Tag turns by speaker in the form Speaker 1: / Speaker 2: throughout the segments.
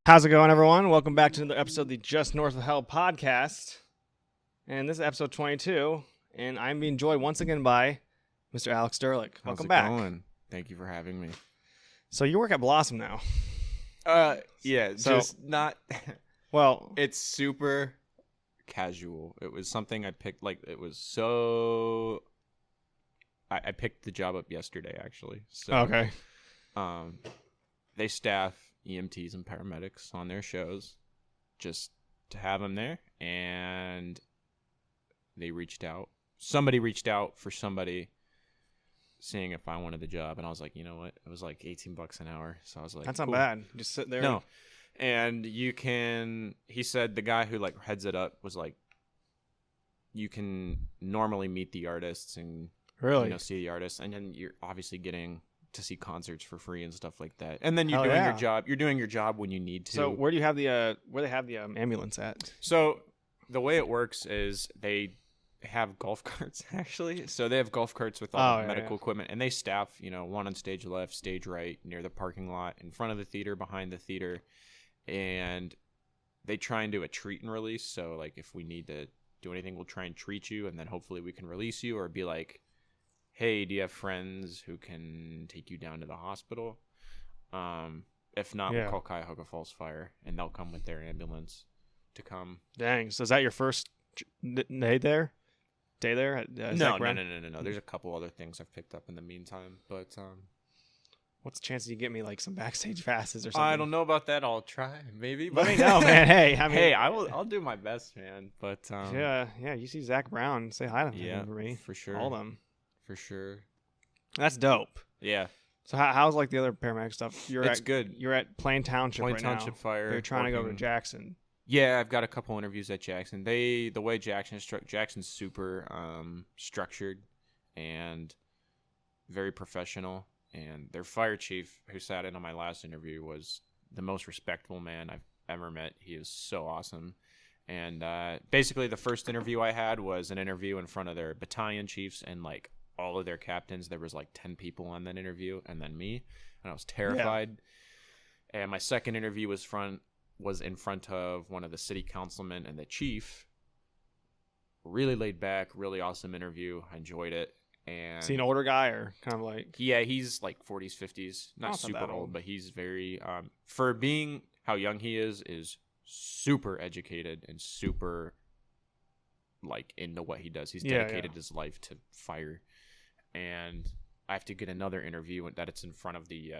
Speaker 1: How's it going, everyone? Welcome back to another episode of the Just North of Hell podcast. And this is episode 22, and I'm being joined once again by Mr. Alex Derlich. Welcome back.
Speaker 2: How's it going? Thank you for having me.
Speaker 1: So you work at Blossom now.
Speaker 2: Yeah,
Speaker 1: So-
Speaker 2: just not.
Speaker 1: Well,
Speaker 2: It's super casual. It was something I picked. It was so. I picked the job up yesterday, actually. So,
Speaker 1: okay.
Speaker 2: They staff EMTs and paramedics on their shows, just to have them there, and they reached out. Somebody reached out for somebody, seeing if I wanted the job, and I was like, you know what? It was like $18 an hour, so I was like,
Speaker 1: That's
Speaker 2: cool.
Speaker 1: not bad. Just sit there.
Speaker 2: No. And you can, he said, the guy who heads it up was like, you can normally meet the artists and
Speaker 1: Really?
Speaker 2: see the artists, and then you're obviously getting to see concerts for free and stuff like that. And then you're
Speaker 1: Hell
Speaker 2: doing
Speaker 1: yeah.
Speaker 2: your job. You're doing your job when you need to.
Speaker 1: So where do you have the where they have the ambulance at?
Speaker 2: So the way it works is they have golf carts, actually. So they have golf carts with all the medical equipment, and they staff, one on stage left, stage right, near the parking lot, in front of the theater, behind the theater. And they try and do a treat and release. So if we need to do anything, we'll try and treat you, and then hopefully we can release you, or be like, hey, do you have friends who can take you down to the hospital? If not, we'll call Cuyahoga Falls Fire, and they'll come with their ambulance to come.
Speaker 1: Dang. So is that your first day there?
Speaker 2: No. There's a couple other things I've picked up in the meantime, but
Speaker 1: What's the chances you get me some backstage passes or something?
Speaker 2: I don't know about that. I'll try, maybe.
Speaker 1: Let me know, man. Hey, I mean,
Speaker 2: hey, I'll do my best, man. But
Speaker 1: yeah. You see Zach Brown, say hi to him for me.
Speaker 2: For sure.
Speaker 1: All them.
Speaker 2: For sure.
Speaker 1: That's dope.
Speaker 2: Yeah.
Speaker 1: So how's the other paramedic stuff?
Speaker 2: It's good.
Speaker 1: You're at Plain Township right now.
Speaker 2: Plain Township Fire.
Speaker 1: You're trying to go to Jackson.
Speaker 2: Yeah, I've got a couple interviews at Jackson. The way Jackson's super structured and very professional. And their fire chief, who sat in on my last interview, was the most respectful man I've ever met. He is so awesome. And basically, the first interview I had was an interview in front of their battalion chiefs and all of their captains. There was 10 people on that interview, and then me, and I was terrified. Yeah. And my second interview was in front of one of the city councilmen and the chief. Really laid back, really awesome interview. I enjoyed it. And
Speaker 1: is he an older guy or kind of
Speaker 2: Yeah, he's 40s, 50s, not super old, but he's very for being how young he is super educated and super into what he does. He's dedicated his life to fire. And I have to get another interview that it's in front of the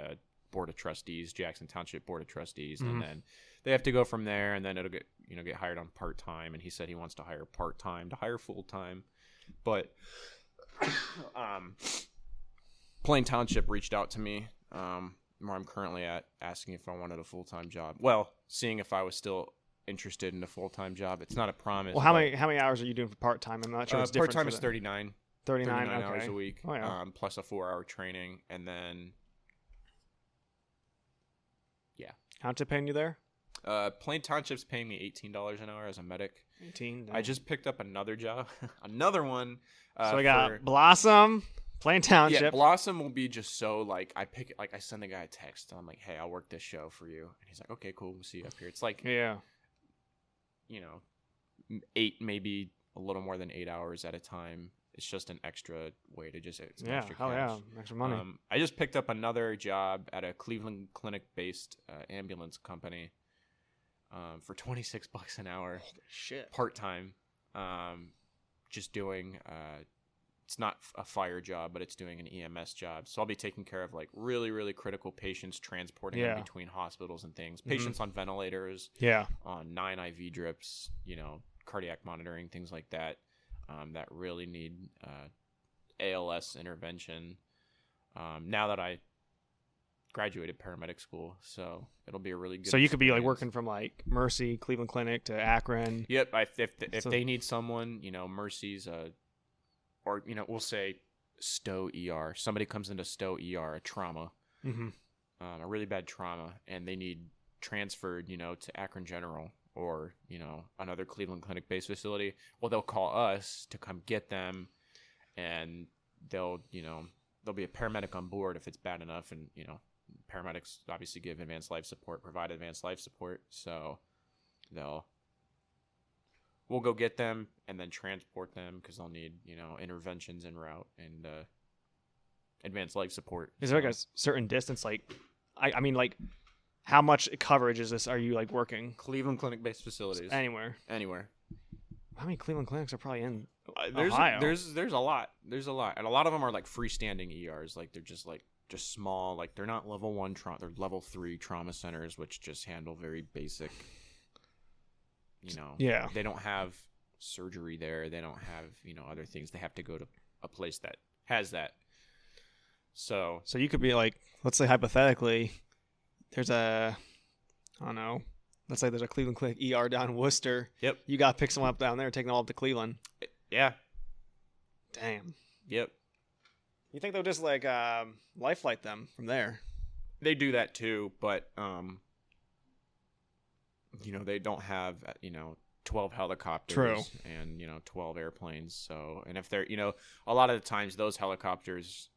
Speaker 2: board of trustees, Jackson Township Board of Trustees, and then they have to go from there, and then it'll get hired on part-time. And he said he wants to hire part-time to hire full-time, but Plain Township reached out to me where I'm currently at, asking if I wanted a full-time job. Well, seeing if I was still interested in a full-time job. It's not a promise.
Speaker 1: Well, how many hours are you doing for part-time? I'm not sure. It's different.
Speaker 2: Part-time is 39.
Speaker 1: 39
Speaker 2: hours a week,
Speaker 1: oh, yeah.
Speaker 2: Plus a 4-hour training, and then
Speaker 1: How's it paying you there?
Speaker 2: Plain Township's paying me $18 an hour as a medic.
Speaker 1: 18.
Speaker 2: I just picked up another job, another one.
Speaker 1: So we got Blossom, Plain Township.
Speaker 2: Yeah, Blossom will be just so I send the guy a text. I'm like, hey, I'll work this show for you, and he's like, okay, cool, we'll see you up here. It's 8, maybe a little more than 8 hours at a time. It's just an extra way to extra cash.
Speaker 1: Extra money.
Speaker 2: I just picked up another job at a Cleveland Clinic-based ambulance company for $26 an hour.
Speaker 1: Holy shit.
Speaker 2: Part-time. Just doing, it's not a fire job, but it's doing an EMS job. So I'll be taking care of really, really critical patients, transporting them between hospitals and things. Patients on ventilators, on 9 IV drips, cardiac monitoring, things like that. That really need ALS intervention. Now that I graduated paramedic school, so it'll be a really good.
Speaker 1: So you could be working from Mercy, Cleveland Clinic to Akron.
Speaker 2: Yep. If they need someone, Mercy's or we'll say Stowe ER. Somebody comes into Stowe ER, a trauma, a really bad trauma, and they need transferred, to Akron General. Or, another Cleveland Clinic-based facility. Well, they'll call us to come get them, and there'll be a paramedic on board if it's bad enough, and, paramedics obviously give advanced life support, provide advanced life support. So we'll go get them and then transport them because they'll need, interventions en route and advanced life support.
Speaker 1: Is there like a certain distance? Like, I mean, like, how much coverage is this? Are you like working?
Speaker 2: Cleveland Clinic-based facilities.
Speaker 1: Anywhere. How many Cleveland clinics are probably in Ohio?
Speaker 2: There's a lot. There's a lot. And a lot of them are like freestanding ERs. Like they're just small. Like they're not level 1 trauma. They're level 3 trauma centers, which just handle very basic,
Speaker 1: Yeah.
Speaker 2: They don't have surgery there. They don't have, other things. They have to go to a place that has that. So
Speaker 1: you could be like, let's say hypothetically, there's I don't know, let's say there's a Cleveland Clinic ER down in Worcester.
Speaker 2: Yep.
Speaker 1: You got to pick someone up down there, take them all up to Cleveland.
Speaker 2: Yeah.
Speaker 1: Damn.
Speaker 2: Yep.
Speaker 1: You think they'll just like life flight them from there?
Speaker 2: They do that too, but they don't have 12 helicopters.
Speaker 1: True.
Speaker 2: And 12 airplanes. So, and if they're a lot of the times those helicopters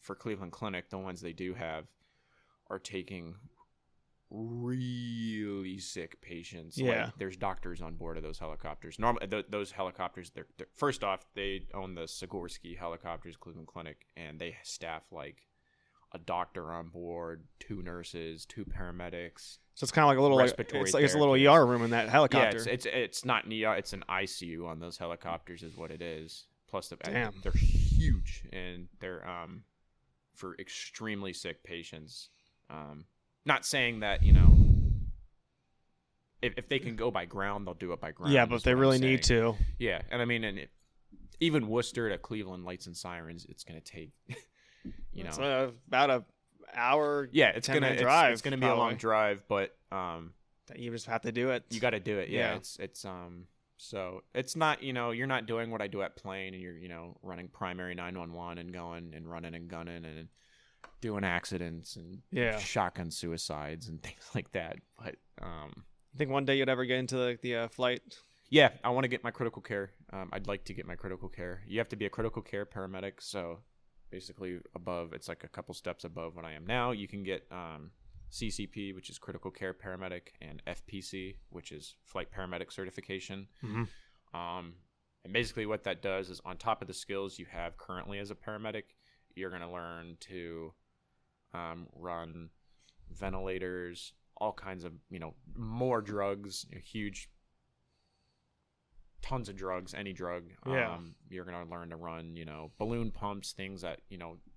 Speaker 2: for Cleveland Clinic, the ones they do have, are taking really sick patients.
Speaker 1: Yeah.
Speaker 2: Like, there's doctors on board of those helicopters. Normally, those helicopters, they're first off, they own the Sikorsky helicopters, Cleveland Clinic, and they staff like a doctor on board, 2 nurses, 2 paramedics.
Speaker 1: So it's kind of like a little
Speaker 2: respiratory
Speaker 1: it's a little ER room in that helicopter.
Speaker 2: Yeah, it's not an ER, it's an ICU on those helicopters is what it is. Plus,
Speaker 1: Damn.
Speaker 2: They're huge, and they're for extremely sick patients. Not saying that, if they can go by ground, they'll do it by ground.
Speaker 1: Yeah, but if they really need to.
Speaker 2: Yeah, and I mean, even Worcester to Cleveland, lights and sirens, it's going to take,
Speaker 1: It's about an hour.
Speaker 2: Yeah, it's
Speaker 1: 10-minute drive.
Speaker 2: It's going to be a long drive, but
Speaker 1: you just have to do it.
Speaker 2: You got to do it. Yeah, it's so it's not, you're not doing what I do at Plain, and you're, running primary 911 and going and running and gunning and doing accidents and shotgun suicides and things like that. But
Speaker 1: you think one day you'd ever get into the flight?
Speaker 2: Yeah, I want to get my critical care. I'd like to get my critical care. You have to be a critical care paramedic, so basically above, it's like a couple steps above what I am now. You can get CCP, which is critical care paramedic, and FPC, which is flight paramedic certification.
Speaker 1: Mm-hmm.
Speaker 2: And basically what that does is, on top of the skills you have currently as a paramedic, you're going to learn to run ventilators, all kinds of, more drugs, huge, tons of drugs, any drug. You're going to learn to run, balloon pumps, things that,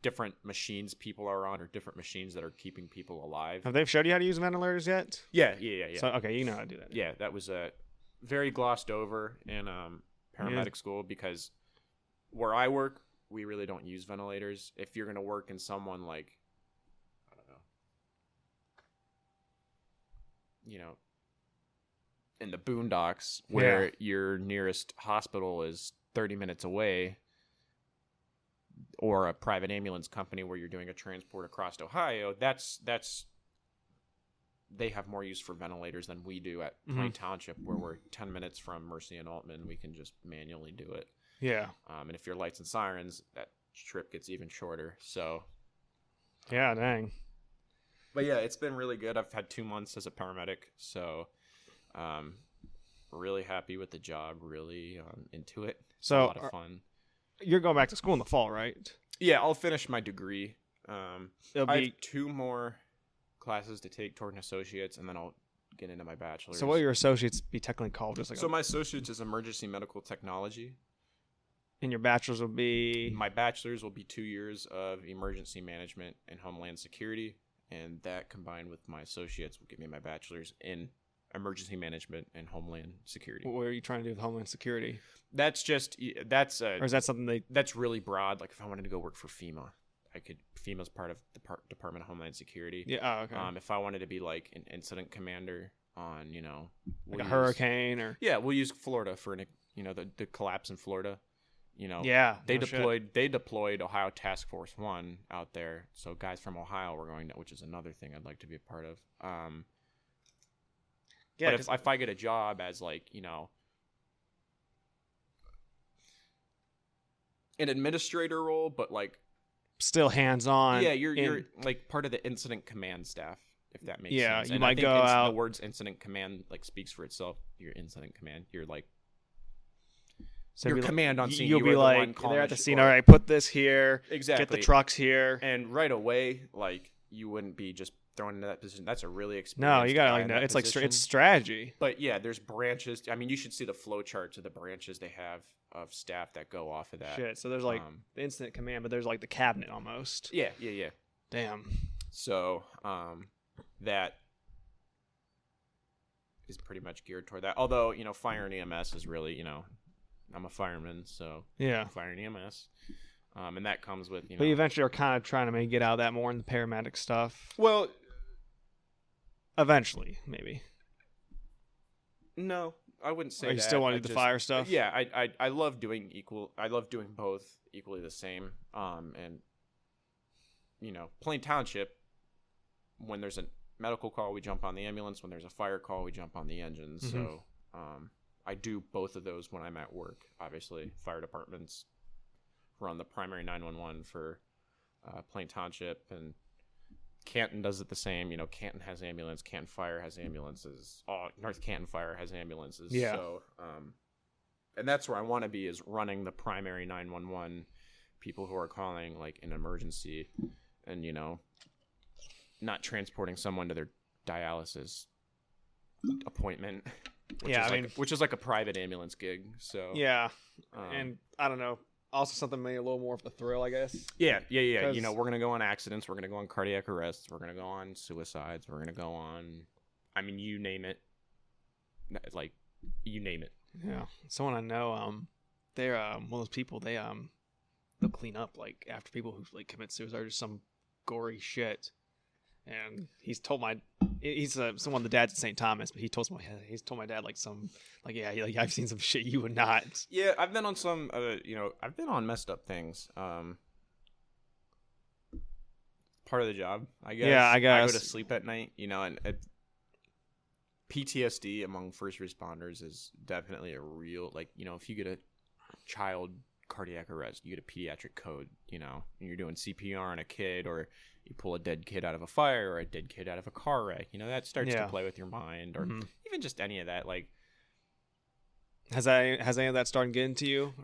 Speaker 2: different machines people are on, or different machines that are keeping people alive.
Speaker 1: Have they showed you how to use ventilators yet?
Speaker 2: Yeah.
Speaker 1: So, okay, you know how to do that.
Speaker 2: Yeah, that was very glossed over in paramedic school, because where I work, we really don't use ventilators. If you're going to work in someone like, I don't know, in the boondocks where your nearest hospital is 30 minutes away, or a private ambulance company where you're doing a transport across Ohio, that's they have more use for ventilators than we do at Plain Township, where we're 10 minutes from Mercy and Altman. We can just manually do it.
Speaker 1: Yeah.
Speaker 2: And if you're lights and sirens, that trip gets even shorter. So.
Speaker 1: Yeah, dang.
Speaker 2: But yeah, it's been really good. I've had 2 months as a paramedic, so really happy with the job. Really into it. It's
Speaker 1: so
Speaker 2: a lot of fun.
Speaker 1: You're going back to school in the fall, right?
Speaker 2: Yeah, I'll finish my degree. I have 2 more classes to take toward an associate's, and then I'll get into my bachelor's.
Speaker 1: So what will your associates be technically called? Just like
Speaker 2: so my associate's is emergency medical technology.
Speaker 1: And your bachelor's will be?
Speaker 2: My bachelor's will be 2 years of emergency management and homeland security, and that combined with my associates will give me my bachelor's in emergency management and homeland security.
Speaker 1: What are you trying to do with homeland security?
Speaker 2: That's or is
Speaker 1: that something
Speaker 2: that's really broad? Like if I wanted to go work for FEMA, I could. FEMA's part of the Department of Homeland Security.
Speaker 1: Yeah. Oh, okay.
Speaker 2: If I wanted to be like an incident commander on,
Speaker 1: like a hurricane or.
Speaker 2: Yeah, we'll use Florida for the collapse in Florida. They deployed Ohio Task Force 1 out there. So guys from Ohio were going to, which is another thing I'd like to be a part of. But if I get a job as like, an administrator role, but like
Speaker 1: still hands on.
Speaker 2: Yeah, you're like part of the incident command staff, if that makes
Speaker 1: Yeah,
Speaker 2: sense.
Speaker 1: you
Speaker 2: And
Speaker 1: might
Speaker 2: I think
Speaker 1: go out.
Speaker 2: The words incident command like speaks for itself. Your incident command. You're like
Speaker 1: So
Speaker 2: your command on scene.
Speaker 1: You'll
Speaker 2: you
Speaker 1: be
Speaker 2: are the
Speaker 1: like,
Speaker 2: one calling
Speaker 1: they're at
Speaker 2: the
Speaker 1: the scene.
Speaker 2: or-
Speaker 1: All right, put this here.
Speaker 2: Exactly.
Speaker 1: Get the trucks here.
Speaker 2: And right away, like you wouldn't be just thrown into that position. That's a really experienced.
Speaker 1: No, you gotta
Speaker 2: guy
Speaker 1: like
Speaker 2: in
Speaker 1: know.
Speaker 2: that
Speaker 1: It's like
Speaker 2: position.
Speaker 1: it's strategy.
Speaker 2: But yeah, there's branches. I mean, you should see the flow charts of the branches they have of staff that go off of that.
Speaker 1: Shit. So there's like the incident command, but there's like the cabinet almost.
Speaker 2: Yeah.
Speaker 1: Damn.
Speaker 2: So that is pretty much geared toward that. Although, fire and EMS is really, I'm a fireman, so
Speaker 1: Yeah.
Speaker 2: fire and EMS. And that comes with,
Speaker 1: But you eventually are kind of trying to maybe get out of that more in the paramedic stuff.
Speaker 2: Well,
Speaker 1: Eventually, maybe.
Speaker 2: no, I wouldn't say
Speaker 1: Or you
Speaker 2: that.
Speaker 1: still want
Speaker 2: I
Speaker 1: to do the
Speaker 2: just-
Speaker 1: fire stuff?
Speaker 2: Yeah, I love doing I love doing both equally the same. And Plain Township, when there's a medical call, we jump on the ambulance. When there's a fire call, we jump on the engines.
Speaker 1: Mm-hmm.
Speaker 2: So I do both of those when I'm at work. Obviously, fire departments run the primary 911 for Plain Township, and Canton does it the same. Canton has ambulance. Canton Fire has ambulances. North Canton Fire has ambulances.
Speaker 1: Yeah.
Speaker 2: So, and that's where I want to be, is running the primary 911, people who are calling like an emergency, and not transporting someone to their dialysis appointment. Which is like a private ambulance gig. So
Speaker 1: Yeah. And I don't know. Also something maybe a little more of a thrill, I guess.
Speaker 2: Yeah.
Speaker 1: 'Cause-
Speaker 2: We're going to go on accidents. We're going to go on cardiac arrests. We're going to go on suicides. We're going to go on, you name it. Like, you name it.
Speaker 1: Yeah. Someone I know, they're one of those people, they'll clean up like after people who like commit suicide or some gory shit. And he's someone of the dads at St. Thomas, but he's told my dad like I've seen some shit you would not.
Speaker 2: Yeah, I've been on some I've been on messed up things. Part of the job, I guess.
Speaker 1: Yeah, I
Speaker 2: I
Speaker 1: guess.
Speaker 2: go to sleep at night, and PTSD among first responders is definitely a real, like, if you get a child cardiac arrest, you get a pediatric code, and you're doing CPR on a kid, or you pull a dead kid out of a fire or a dead kid out of a car wreck, that starts to play with your mind, or even just any of that. Like,
Speaker 1: Has any of that started getting to you?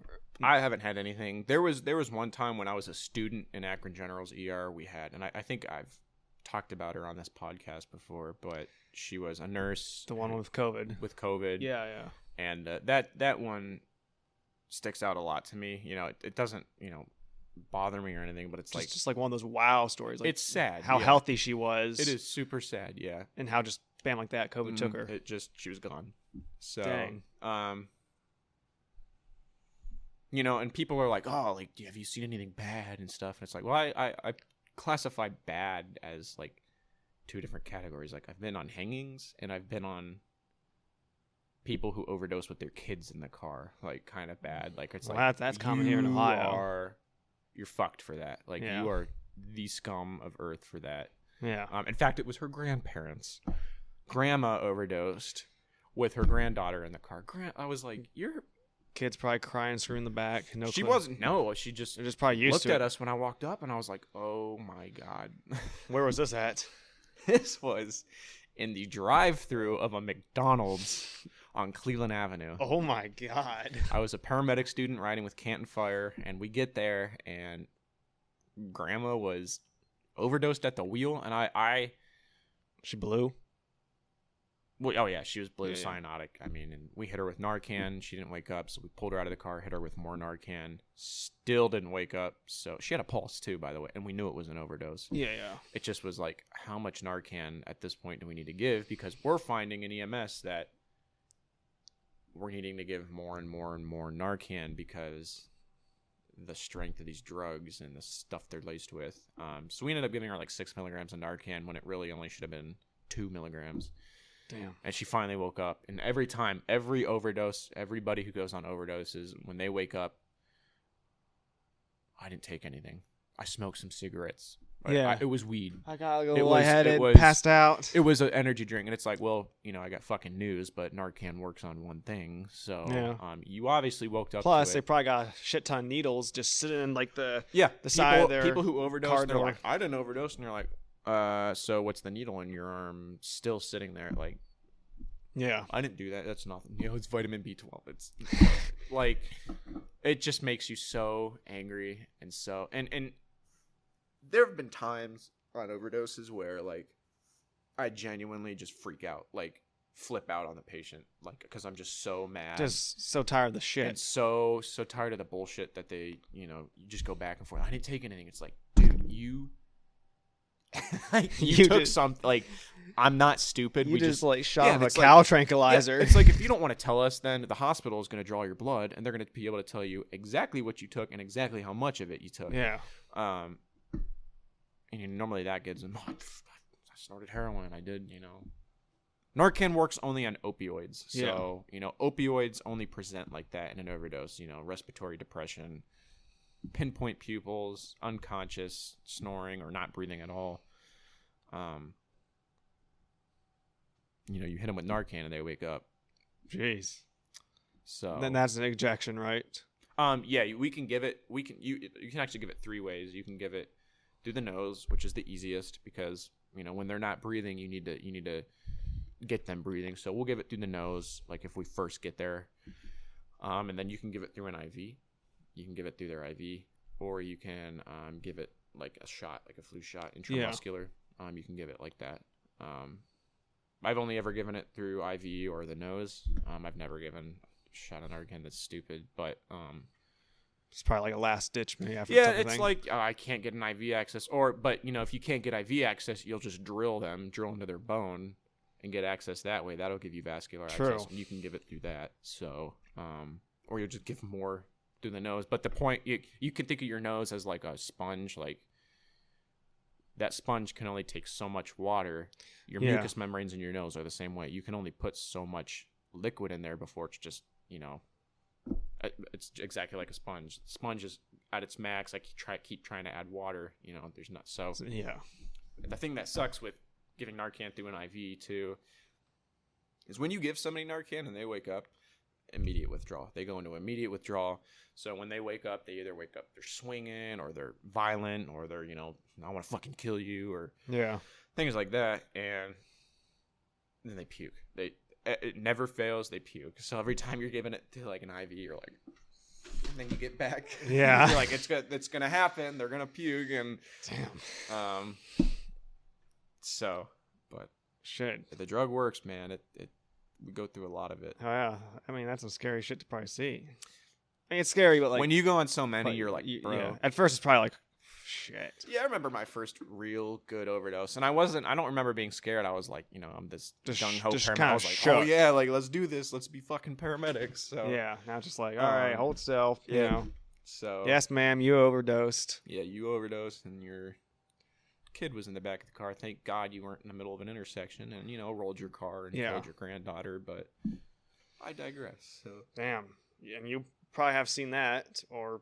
Speaker 2: I haven't had anything. There was one time when I was a student in Akron General's ER we had, and I think I've talked about her on this podcast before, but she was a nurse.
Speaker 1: The one with COVID.
Speaker 2: With COVID.
Speaker 1: Yeah.
Speaker 2: And that one sticks out a lot to me. It doesn't, bother me or anything, but it's
Speaker 1: just like one of those wow stories. Like
Speaker 2: it's sad.
Speaker 1: How healthy she was.
Speaker 2: It is super sad, yeah.
Speaker 1: And how just bam like that COVID took her.
Speaker 2: She was gone. So,
Speaker 1: Dang.
Speaker 2: And people are like, oh, like, have you seen anything bad and stuff? And it's like, well, I classify bad as like two different categories. Like, I've been on hangings and I've been on people who overdose with their kids in the car, like, kind of bad. Like, it's
Speaker 1: that's common here in Ohio.
Speaker 2: You're fucked for that. Like,
Speaker 1: Yeah.
Speaker 2: you are the scum of earth for that.
Speaker 1: Yeah.
Speaker 2: In fact, it was her grandparents. Grandma overdosed with her granddaughter in the car. I was like, you're...
Speaker 1: Kid's probably crying, screwing in the back. No
Speaker 2: She
Speaker 1: clue.
Speaker 2: wasn't. No, she just...
Speaker 1: They're just probably used
Speaker 2: looked
Speaker 1: to
Speaker 2: at
Speaker 1: it.
Speaker 2: us when I walked up, and I was like, oh my God.
Speaker 1: Where was this at?
Speaker 2: This was in the drive-thru of a McDonald's on Cleveland Avenue.
Speaker 1: Oh my God.
Speaker 2: I was a paramedic student riding with Canton Fire, and we get there, and Grandma was overdosed at the wheel, and
Speaker 1: She blew?
Speaker 2: well, oh yeah, she was blue,
Speaker 1: Yeah.
Speaker 2: cyanotic. I mean, and we hit her with Narcan. She didn't wake up, so we pulled her out of the car, hit her with more Narcan. Still didn't wake up. So she had a pulse too, by the way, and we knew it was an overdose.
Speaker 1: Yeah.
Speaker 2: It just was like, how much Narcan at this point do we need to give? Because we're finding in EMS that we're needing to give more and more and more Narcan because the strength of these drugs and the stuff they're laced with. So we ended up giving her like 6 milligrams of Narcan when it really only should have been 2 milligrams.
Speaker 1: Damn.
Speaker 2: And she finally woke up. And every overdose, everybody who goes on overdoses, when they wake up, I didn't take anything. I smoked some cigarettes.
Speaker 1: Yeah.
Speaker 2: It was weed.
Speaker 1: I got a
Speaker 2: It
Speaker 1: little
Speaker 2: was-
Speaker 1: lightheaded,
Speaker 2: it was-
Speaker 1: passed out.
Speaker 2: It was an energy drink, and it's like, well, I got fucking news, but Narcan works on one thing, so you obviously woke up.
Speaker 1: Plus,
Speaker 2: to
Speaker 1: they
Speaker 2: it.
Speaker 1: probably got a shit ton of needles just sitting in like the
Speaker 2: the
Speaker 1: side of their
Speaker 2: people who overdose,
Speaker 1: car
Speaker 2: they're
Speaker 1: door.
Speaker 2: like, I didn't overdose, and you're like, so what's the needle in your arm still sitting there? Like,
Speaker 1: yeah.
Speaker 2: I didn't do that. That's nothing. It's vitamin B12. It's like, it just makes you so angry and so and there have been times on overdoses where like I genuinely just freak out, like flip out on the patient, like because I'm just so mad,
Speaker 1: Just so tired of the shit.
Speaker 2: and so tired of the bullshit that they, you just go back and forth. I didn't take anything. It's like, dude, you
Speaker 1: You
Speaker 2: took
Speaker 1: just-
Speaker 2: some, like, I'm not stupid.
Speaker 1: You
Speaker 2: we
Speaker 1: just like shot him a
Speaker 2: it's
Speaker 1: cow
Speaker 2: like-
Speaker 1: tranquilizer.
Speaker 2: Yeah, it's like, if you don't want to tell us, then the hospital is going to draw your blood, and they're going to be able to tell you exactly what you took and exactly how much of it you took.
Speaker 1: Yeah.
Speaker 2: And normally that gets them. I snorted heroin. I did. Narcan works only on opioids. So opioids only present like that in an overdose. Respiratory depression, pinpoint pupils, unconscious, snoring, or not breathing at all. You hit them with Narcan and they wake up.
Speaker 1: Jeez.
Speaker 2: So
Speaker 1: Then that's an ejection, right?
Speaker 2: we can give it. You can actually give it 3 ways. You can give it through the nose, which is the easiest because when they're not breathing, you need to get them breathing. So we'll give it through the nose, like if we first get there, and then you can give it through an IV. You can give it through their IV, or you can give it like a shot, like a flu shot, intramuscular. You can give it like that. I've only ever given it through IV or the nose. I've never given a shot of Narcan. That's stupid, but
Speaker 1: It's probably like a last ditch maybe after.
Speaker 2: yeah, it's like I can't get an IV access, but if you can't get IV access, you'll just drill into their bone, and get access that way. That'll give you vascular access, and you can give it through that. So, or you'll just give more through the nose. But the point, you can think of your nose as like a sponge. Like that sponge can only take so much water. Your mucous membranes in your nose are the same way. You can only put so much liquid in there before it's just it's exactly like a sponge. The sponge is at its max. I keep trying to add water. There's not so.
Speaker 1: Yeah.
Speaker 2: The thing that sucks with giving Narcan through an IV too is when you give somebody Narcan and they wake up, immediate withdrawal. They go into immediate withdrawal. So when they wake up, they either wake up, they're swinging, or they're violent, or they're I want to fucking kill you, or things like that, and then they puke. It never fails. They puke. So every time you're giving it to like an IV, you're like, and then you get back.
Speaker 1: Yeah.
Speaker 2: You're like, it's gonna happen. They're gonna puke, and
Speaker 1: Damn.
Speaker 2: So, but
Speaker 1: shit.
Speaker 2: the drug works, man. We go through a lot of it.
Speaker 1: Oh yeah. I mean, that's some scary shit to probably see. I mean, it's scary, but like
Speaker 2: when you go on so many, you're like, bro.
Speaker 1: Yeah. At first, it's probably like, shit.
Speaker 2: Yeah, I remember my first real good overdose, and I don't remember being scared. I was like, I'm this gung ho paramedic. I was like,
Speaker 1: shook.
Speaker 2: oh yeah, like let's do this. Let's be fucking paramedics. So
Speaker 1: Yeah. Now it's just like, all right, hold still.
Speaker 2: Yeah. So
Speaker 1: Yes, ma'am, you overdosed.
Speaker 2: Yeah, you overdosed, and your kid was in the back of the car. Thank God you weren't in the middle of an intersection and rolled your car and killed your granddaughter. But I digress. So
Speaker 1: damn. Yeah, and you probably have seen that, or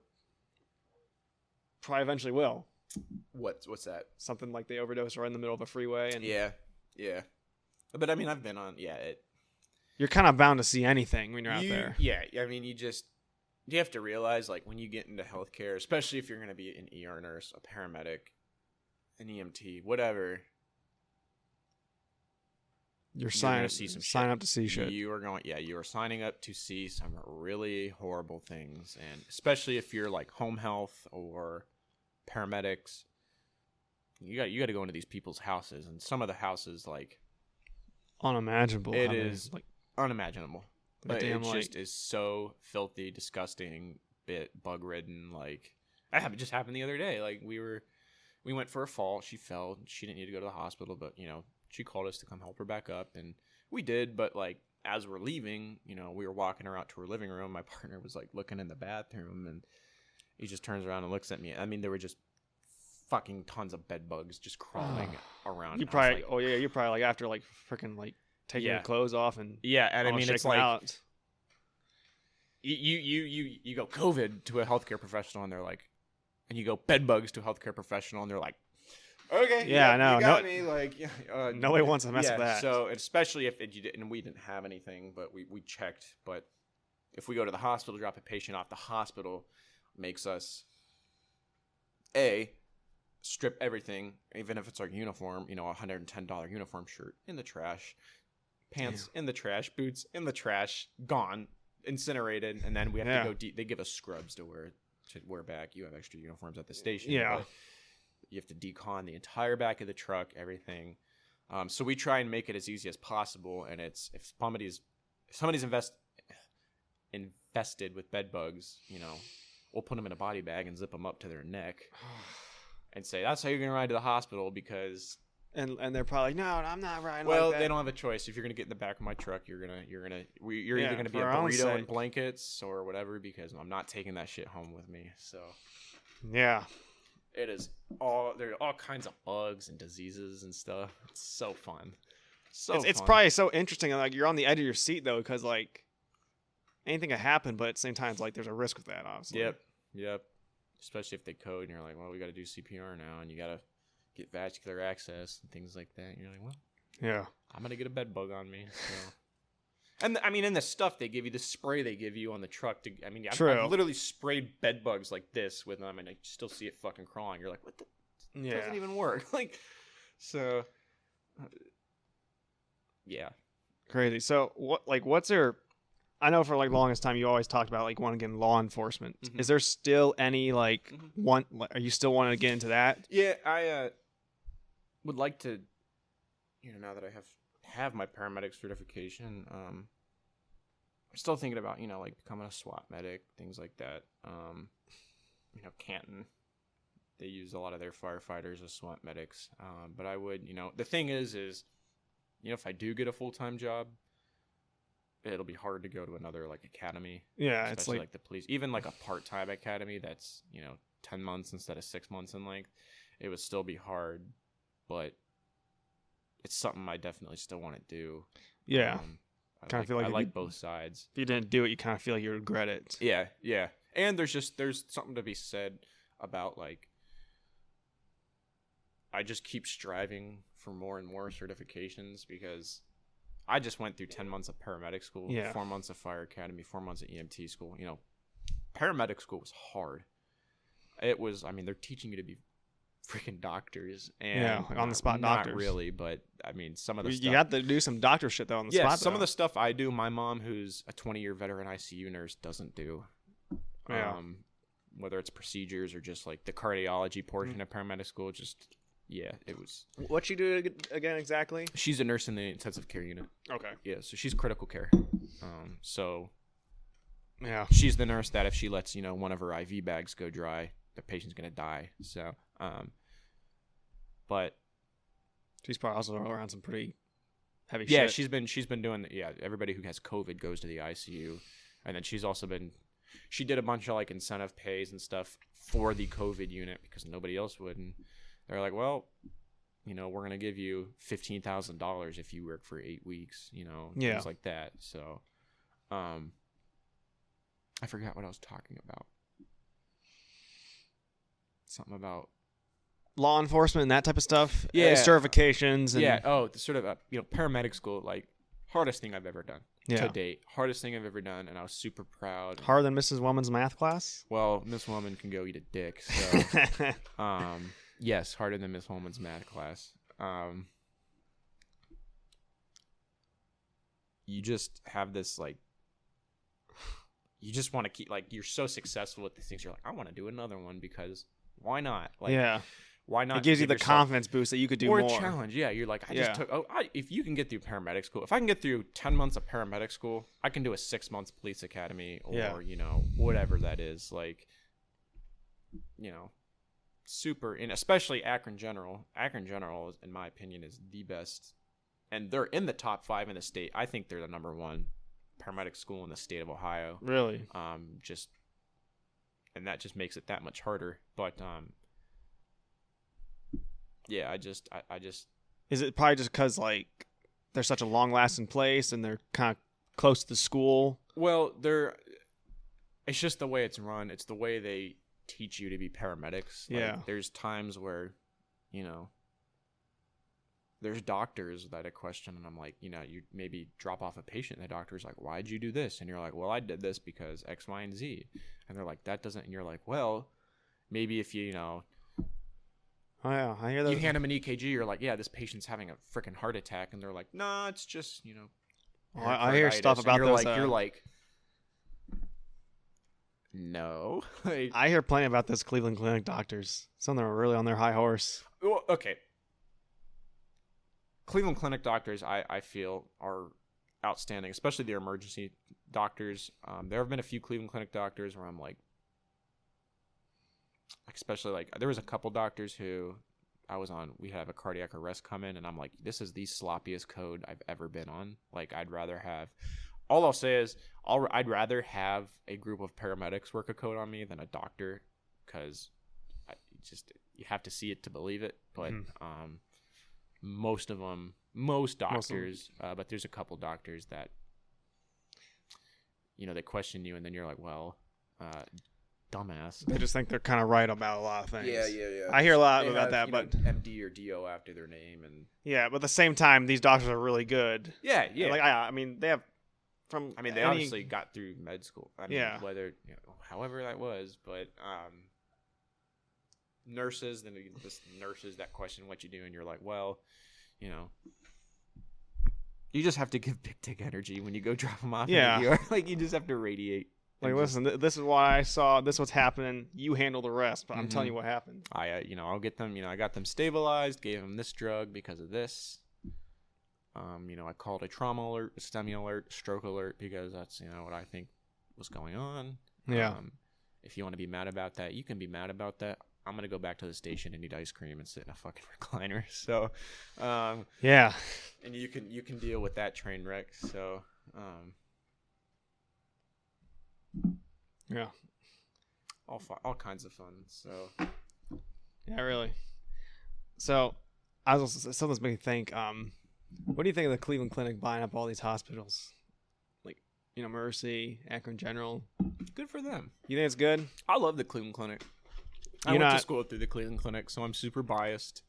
Speaker 1: probably eventually will.
Speaker 2: What's that?
Speaker 1: Something like they overdose right in the middle of a freeway, and
Speaker 2: yeah. But I mean, I've been on.
Speaker 1: You're kind of bound to see anything when you're out there.
Speaker 2: Yeah, I mean, you have to realize, like, when you get into healthcare, especially if you're going to be an ER nurse, a paramedic, an EMT, whatever.
Speaker 1: You're
Speaker 2: signing up
Speaker 1: to see shit.
Speaker 2: You are signing up to see some really horrible things, and especially if you're like home health or paramedics, you got to go into these people's houses, and some of the houses, like,
Speaker 1: unimaginable.
Speaker 2: It is like unimaginable.
Speaker 1: Like,
Speaker 2: it just is so filthy, disgusting, bug ridden. Like, it just happened the other day. Like, we went for a fall. She fell. She didn't need to go to the hospital, but she called us to come help her back up, and we did. But like, as we're leaving, we were walking her out to her living room. My partner was like looking in the bathroom, and he just turns around and looks at me. I mean, there were just fucking tons of bed bugs just crawling around.
Speaker 1: You probably, you're probably like after like freaking like taking your clothes off and
Speaker 2: and I mean, it's like
Speaker 1: out.
Speaker 2: You go COVID to a healthcare professional, and they're like, and you go bed bugs to a healthcare professional, and they're like, okay,
Speaker 1: Yeah, I know.
Speaker 2: you got me. Like,
Speaker 1: Nobody wants to mess with that.
Speaker 2: So especially if you didn't, we didn't have anything, but we checked. But if we go to the hospital, drop a patient off, the hospital makes us strip everything, even if it's our uniform, you know, $110 uniform shirt in the trash, pants in the trash, boots in the trash, gone, incinerated, and then we have to go. They give us scrubs to wear back. You have extra uniforms at the station.
Speaker 1: Yeah.
Speaker 2: But you have to decon the entire back of the truck, everything. So we try and make it as easy as possible. And it's if somebody's infested with bed bugs, you know, we'll put them in a body bag and zip them up to their neck, and say that's how you're gonna ride to the hospital because.
Speaker 1: And they're probably like, no, I'm not riding.
Speaker 2: Well,
Speaker 1: like that.
Speaker 2: they don't have a choice. If you're gonna get in the back of my truck, you're either gonna be a
Speaker 1: for our own
Speaker 2: burrito
Speaker 1: sake.
Speaker 2: and blankets or whatever, because I'm not taking that shit home with me. So
Speaker 1: Yeah.
Speaker 2: it is there are all kinds of bugs and diseases and stuff. It's so fun.
Speaker 1: It's probably so interesting. Like you're on the edge of your seat though, because like anything could happen, but at the same time, it's like there's a risk with that. Obviously.
Speaker 2: Yep. Especially if they code and you're like, well, we got to do CPR now, and you got to get vascular access and things like that. And you're like, well,
Speaker 1: yeah,
Speaker 2: I'm gonna get a bed bug on me. So. And I mean, in the stuff they give you, the spray they give you on the truck. I've literally sprayed bed bugs like this with them, and I still see it fucking crawling. You're like, what the? It doesn't even work. Like, so. Yeah.
Speaker 1: Crazy. So what's your? I know for like longest time you always talked about like wanting to get in law enforcement.
Speaker 2: Mm-hmm.
Speaker 1: Is there still any like are you still wanting to get into that?
Speaker 2: Yeah, I would like to, you know, now that I have my paramedic certification, I'm still thinking about, you know, like becoming a SWAT medic, things like that. You know, Canton, they use a lot of their firefighters as SWAT medics. But I would, you know, the thing is, you know, if I do get a full-time job, it'll be hard to go to another like academy.
Speaker 1: Yeah,
Speaker 2: especially
Speaker 1: it's
Speaker 2: like the police, even like a part-time academy that's, you know, 10 months instead of 6 months in length. It would still be hard, but it's something I definitely still want to do.
Speaker 1: Yeah.
Speaker 2: I feel like I like both sides.
Speaker 1: If you didn't do it, you kind of feel like you regret it.
Speaker 2: Yeah. And there's something to be said about like I just keep striving for more and more certifications because I just went through 10 months of paramedic school, 4 months of fire academy, 4 months of EMT school. You know, paramedic school was hard. It was, I mean, they're teaching you to be freaking doctors. And
Speaker 1: on the spot doctors.
Speaker 2: Not really, but I mean, some of the stuff.
Speaker 1: You got to do some doctor shit though on the spot.
Speaker 2: Yeah, some of the stuff I do, my mom, who's a 20-year veteran ICU nurse, doesn't do.
Speaker 1: Yeah.
Speaker 2: Whether it's procedures or just like the cardiology portion of paramedic school, it was.
Speaker 1: What you do again exactly?
Speaker 2: She's a nurse in the intensive care unit.
Speaker 1: Okay.
Speaker 2: Yeah, so she's critical care. So
Speaker 1: yeah,
Speaker 2: she's the nurse that if she lets, you know, one of her IV bags go dry, the patient's gonna die. So, but
Speaker 1: she's probably also around some pretty heavy shit.
Speaker 2: Yeah, she's been doing. Yeah, everybody who has COVID goes to the ICU, and then she's also been. She did a bunch of like incentive pays and stuff for the COVID unit because nobody else would. And they're like, well, you know, we're going to give you $15,000 if you work for 8 weeks, you know, things like that. So, I forgot what I was talking about. Something about
Speaker 1: law enforcement and that type of stuff.
Speaker 2: Yeah.
Speaker 1: Certifications. And...
Speaker 2: Oh, the sort of, you know, paramedic school, like hardest thing I've ever done to date. Hardest thing I've ever done. And I was super proud.
Speaker 1: Harder than Mrs. Woman's math class?
Speaker 2: Well, Miss Woman can go eat a dick. So, yes, harder than Miss Woman's math class. You just have this, like, you just want to keep, like, you're so successful with these things. You're like, I want to do another one because why not? Like, why not?
Speaker 1: It gives you the confidence boost that you could do more.
Speaker 2: Or a challenge. Yeah, you're like, if you can get through paramedic school, if I can get through 10 months of paramedic school, I can do a 6 months police academy or, you know, whatever that is. Like, you know, super, and especially Akron General. Akron General, in my opinion, is the best. And they're in the top 5 in the state. I think they're the number 1 paramedic school in the state of Ohio.
Speaker 1: Really?
Speaker 2: And that just makes it that much harder. But, yeah, I just.
Speaker 1: Is it probably just because like they're such a long-lasting place and they're kind of close to the school?
Speaker 2: Well, it's just the way it's run. It's the way they teach you to be paramedics. Like, there's times where, you know, there's doctors that I question, and I'm like, you maybe drop off a patient, and the doctor's like, why'd you do this? And you're like, well, I did this because X, Y, and Z. And they're like, that doesn't, and you're like, well, maybe if
Speaker 1: Oh yeah, I hear that.
Speaker 2: you hand them an EKG, you're like, yeah, this patient's having a freaking heart attack, and they're like, nah, it's just,
Speaker 1: Well, I hear stuff about
Speaker 2: you're
Speaker 1: those.
Speaker 2: you're like, no. Like,
Speaker 1: I hear plenty about those Cleveland Clinic doctors. Some of them are really on their high horse.
Speaker 2: well, okay. Cleveland Clinic doctors, I feel, are outstanding, especially their emergency doctors. There have been a few Cleveland Clinic doctors where I'm like, especially like there was a couple doctors who we have a cardiac arrest come in, and I'm like, this is the sloppiest code I've ever been on. Like, all I'll say is I'd rather have a group of paramedics work a code on me than a doctor, because you have to see it to believe it. But most doctors, but there's a couple doctors that they question you, and then you're like, well, dumbass.
Speaker 1: They just think they're kind of right about a lot of things.
Speaker 2: Yeah.
Speaker 1: I hear a lot
Speaker 2: They
Speaker 1: about
Speaker 2: have,
Speaker 1: that, but
Speaker 2: MD or DO after their name, and
Speaker 1: yeah, but at the same time, these doctors are really good.
Speaker 2: yeah.
Speaker 1: Like I mean, they have
Speaker 2: they obviously got through med school. I mean,
Speaker 1: Yeah.
Speaker 2: whether however that was, but nurses, then just nurses that question what you do, and you're like, well, you just have to give big dick energy when you go drop them off.
Speaker 1: Yeah.
Speaker 2: in the ER. Like, you just have to radiate.
Speaker 1: Like, listen, this is why I saw this. What's happening? You handle the rest, but I'm telling you what happened.
Speaker 2: I'll get them. I got them stabilized. Gave them this drug because of this. I called a trauma alert, a STEMI alert, stroke alert, because that's what I think was going on.
Speaker 1: Yeah.
Speaker 2: If you want to be mad about that, you can be mad about that. I'm gonna go back to the station and eat ice cream and sit in a fucking recliner. So,
Speaker 1: Yeah.
Speaker 2: and you can deal with that train wreck. So,
Speaker 1: Yeah.
Speaker 2: all kinds of fun. So,
Speaker 1: Yeah, really. So, something's making me think. What do you think of the Cleveland Clinic buying up all these hospitals? Like, Mercy, Akron General.
Speaker 2: good for them.
Speaker 1: You think it's good?
Speaker 2: I love the Cleveland Clinic. I went to school through the Cleveland Clinic, so I'm super biased.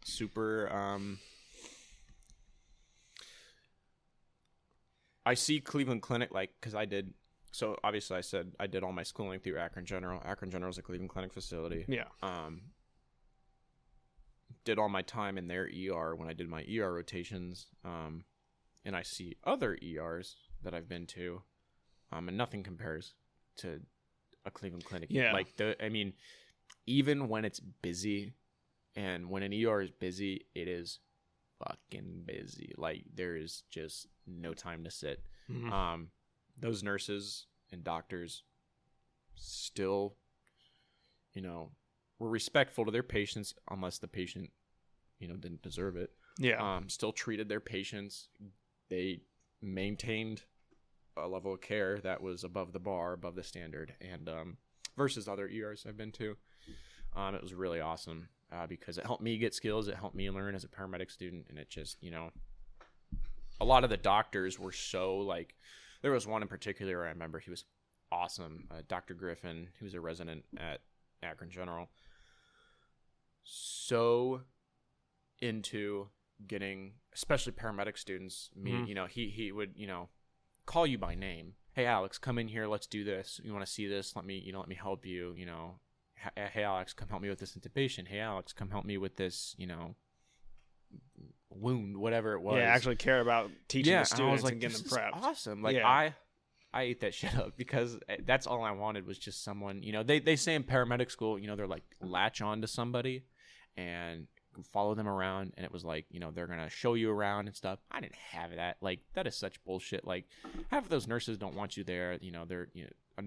Speaker 2: I see Cleveland Clinic because I did. So obviously, I said I did all my schooling through Akron General. Akron General is a Cleveland Clinic facility.
Speaker 1: Yeah.
Speaker 2: Did all my time in their ER when I did my ER rotations. And I see other ERs that I've been to, and nothing compares to a Cleveland Clinic.
Speaker 1: Yeah.
Speaker 2: Like even when it's busy, and when an ER is busy, it is fucking busy. Like, there is just no time to sit.
Speaker 1: Mm-hmm.
Speaker 2: Those nurses and doctors still, were respectful to their patients, unless the patient, didn't deserve it.
Speaker 1: Yeah.
Speaker 2: Still treated their patients. They maintained a level of care that was above the bar, above the standard, and versus other ERs I've been to. It was really awesome because it helped me get skills. It helped me learn as a paramedic student, and it just, a lot of the doctors were so, like, there was one in particular I remember. He was awesome. Dr. Griffin, he was a resident at Akron General. So into getting, especially paramedic students, he would, call you by name. Hey, Alex, come in here. Let's do this. You want to see this? Let me help you. Hey, Alex, come help me with this intubation. Hey, Alex, come help me with this, wound, whatever it was.
Speaker 1: Yeah, actually care about teaching the students and getting them prepped.
Speaker 2: Awesome. Like,
Speaker 1: yeah.
Speaker 2: I ate that shit up because that's all I wanted was just someone, they say in paramedic school, they're like, latch on to somebody and follow them around, and it was like, they're gonna show you around and stuff. I didn't have that. Like, that is such bullshit. Like, half of those nurses don't want you there. They're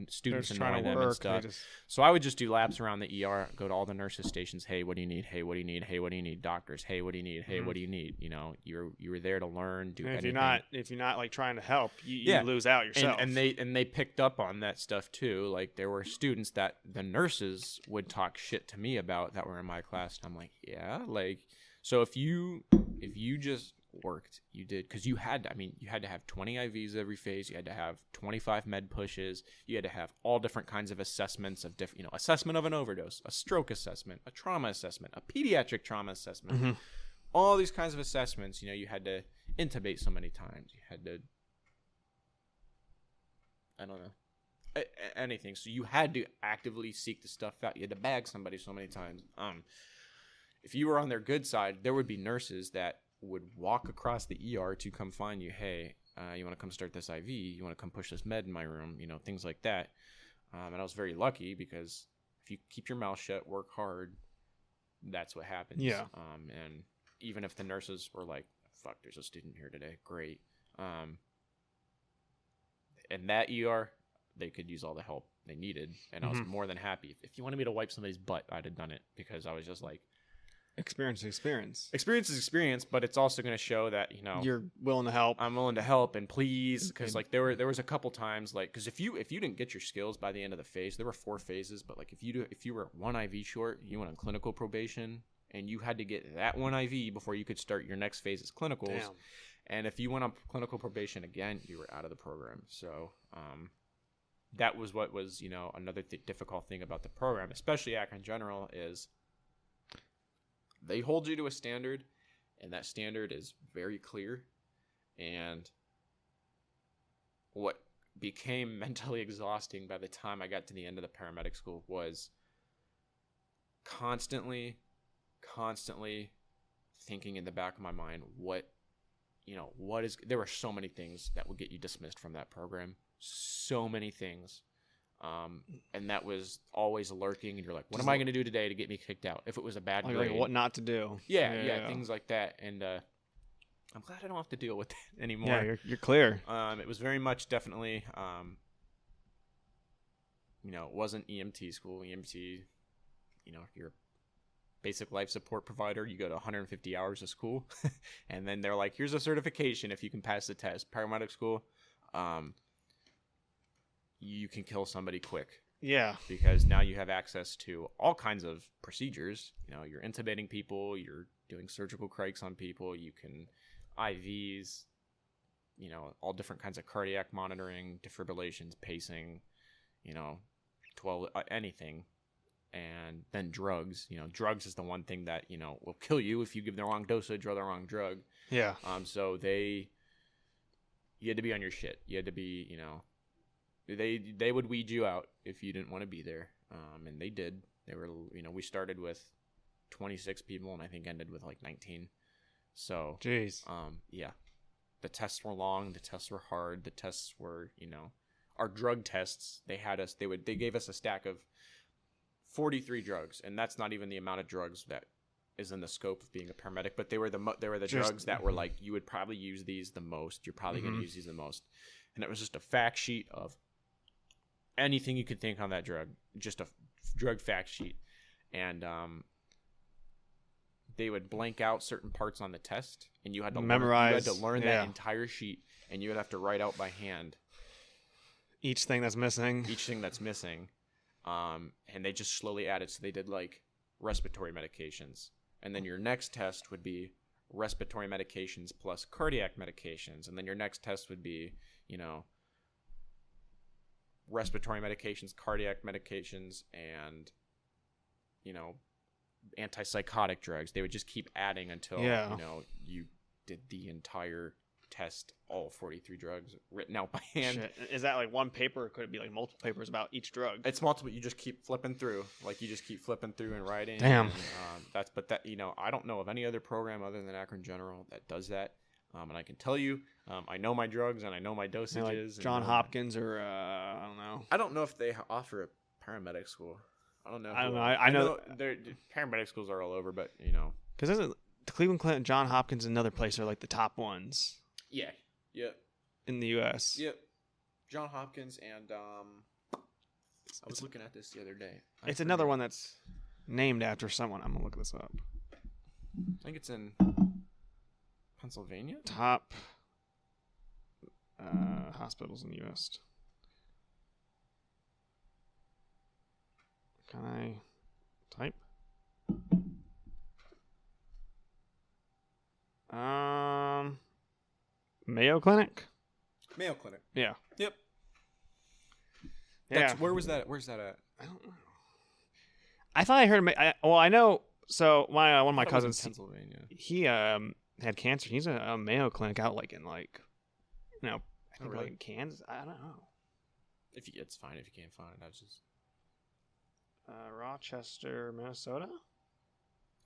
Speaker 2: students annoy them and stuff. So I would just do laps around the ER, go to all the nurses stations. Hey, what do you need? Hey, what do you need? Hey, what do you need? Doctors. Hey, what do you need? Hey, what do you need? You were there to learn. Do anything.
Speaker 1: If you're not like trying to help, you lose out yourself.
Speaker 2: And they picked up on that stuff too. Like, there were students that the nurses would talk shit to me about that were in my class, and I'm like, yeah, like, so if you just worked, you did, because you had to have 20 IVs every phase. You had to have 25 med pushes. You had to have all different kinds of assessments of different, assessment of an overdose, a stroke assessment, a trauma assessment, a pediatric trauma assessment. all these kinds of assessments. You had to intubate so many times. You had to, I don't know, anything. So you had to actively seek the stuff out. You had to bag somebody so many times. If you were on their good side, there would be nurses that would walk across the ER to come find you. Hey, you want to come start this IV? You want to come push this med in my room? Things like that. And I was very lucky because if you keep your mouth shut, work hard, that's what happens.
Speaker 1: Yeah.
Speaker 2: And even if the nurses were like, fuck, there's a student here today, great. In that ER, they could use all the help they needed. And I was more than happy. If you wanted me to wipe somebody's butt, I'd have done it because I was just like,
Speaker 1: Experience is experience.
Speaker 2: Experience is experience, but it's also going to show that,
Speaker 1: you're willing to help.
Speaker 2: I'm willing to help, and please, because like there was a couple times, like, because if you didn't get your skills by the end of the phase, there were 4 phases, but like if you were 1 IV short, you went on clinical probation, and you had to get that 1 IV before you could start your next phase as clinicals.
Speaker 1: Damn.
Speaker 2: And if you went on clinical probation again, you were out of the program. So that was what was another difficult thing about the program, especially Akron General, is they hold you to a standard, and that standard is very clear. And what became mentally exhausting by the time I got to the end of the paramedic school was constantly thinking in the back of my mind, there were so many things that would get you dismissed from that program. So many things. And that was always lurking, and you're like, what am I going to do today to get me kicked out if it was a bad grade?
Speaker 1: Like what not to do.
Speaker 2: Yeah, things like that. And I'm glad I don't have to deal with that anymore.
Speaker 1: Yeah, you're clear.
Speaker 2: It was very much definitely, it wasn't EMT school. EMT, you're a basic life support provider. You go to 150 hours of school, and then they're like, here's a certification if you can pass the test. Paramedic school, you can kill somebody quick.
Speaker 1: Yeah.
Speaker 2: Because now you have access to all kinds of procedures. You're intubating people, you're doing surgical crikes on people, you can IVs, all different kinds of cardiac monitoring, defibrillations, pacing, 12, anything. And then drugs. Drugs is the one thing that, will kill you if you give the wrong dosage or the wrong drug.
Speaker 1: Yeah.
Speaker 2: So you had to be on your shit. You had to be, they would weed you out if you didn't want to be there. And they did. They were, we started with 26 people and I think ended with like 19. So,
Speaker 1: jeez.
Speaker 2: Yeah, the tests were long. The tests were hard. The tests were, our drug tests, they gave us a stack of 43 drugs. And that's not even the amount of drugs that is in the scope of being a paramedic, but they were the drugs that were like, you would probably use these the most. You're probably going to use these the most. And it was just a fact sheet of anything you could think on that drug, just a drug fact sheet. And they would blank out certain parts on the test, and you had to
Speaker 1: memorize.
Speaker 2: Learn that entire sheet, and you would have to write out by hand
Speaker 1: each thing that's missing.
Speaker 2: And they just slowly added. So they did like respiratory medications, and then your next test would be respiratory medications plus cardiac medications, and then your next test would be, respiratory medications, cardiac medications, and antipsychotic drugs. They would just keep adding until you did the entire test, all 43 drugs written out by hand.
Speaker 1: Shit. Is that like one paper, or could it be like multiple papers about each drug?
Speaker 2: It's multiple. You just keep flipping through, and writing.
Speaker 1: Damn.
Speaker 2: And, I don't know of any other program other than Akron General that does that. And I can tell you, I know my drugs and I know my dosages.
Speaker 1: Like John Hopkins or I don't know.
Speaker 2: I don't know if they offer a paramedic school. I don't know.
Speaker 1: I know
Speaker 2: paramedic schools are all over, but
Speaker 1: because isn't the Cleveland Clinic, John Hopkins, and another place are like the top ones.
Speaker 2: Yeah. Yep.
Speaker 1: In the U.S.
Speaker 2: Yep. John Hopkins and I was looking at this the other day.
Speaker 1: It's another one that's named after someone. I'm gonna look this up.
Speaker 2: I think it's in Pennsylvania.
Speaker 1: Top hospitals in the U.S. Can I type? Mayo Clinic?
Speaker 2: Mayo Clinic.
Speaker 1: Yeah.
Speaker 2: Yep.
Speaker 1: Yeah.
Speaker 2: Where was that? Where's that at?
Speaker 1: I don't know. I thought I heard. I know So my one of my
Speaker 2: I thought it was
Speaker 1: cousins,
Speaker 2: in Pennsylvania.
Speaker 1: he had cancer. He's a Mayo Clinic out like in like, I think
Speaker 2: really?
Speaker 1: like in Kansas. I don't know.
Speaker 2: It's fine if you can't find it. I just
Speaker 1: Rochester, Minnesota.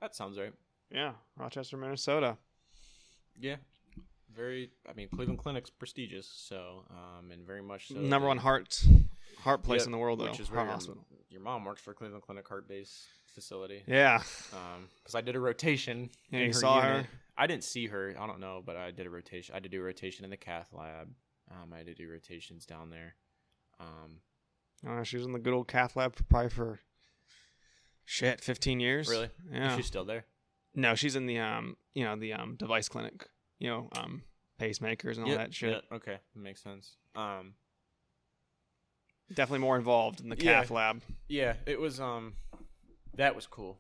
Speaker 2: that sounds right.
Speaker 1: Yeah, Rochester, Minnesota.
Speaker 2: Yeah, Cleveland Clinic's prestigious, so and very much so.
Speaker 1: Number one heart place in the world, though.
Speaker 2: Which is where
Speaker 1: hospital.
Speaker 2: Your mom works for Cleveland Clinic heart-based facility.
Speaker 1: Yeah.
Speaker 2: Because I did a rotation.
Speaker 1: Yeah,
Speaker 2: in
Speaker 1: you
Speaker 2: her
Speaker 1: saw
Speaker 2: unit.
Speaker 1: her.
Speaker 2: I didn't see her. I don't know, but I did a rotation. I had to do a rotation in the cath lab. I had to do rotations down there.
Speaker 1: She was in the good old cath lab for 15 years.
Speaker 2: Really?
Speaker 1: Yeah.
Speaker 2: Is she still there?
Speaker 1: No, she's in the the device clinic. Pacemakers and all that shit.
Speaker 2: Yeah, okay, that makes sense.
Speaker 1: Definitely more involved in the cath lab.
Speaker 2: Yeah, it was. That was cool.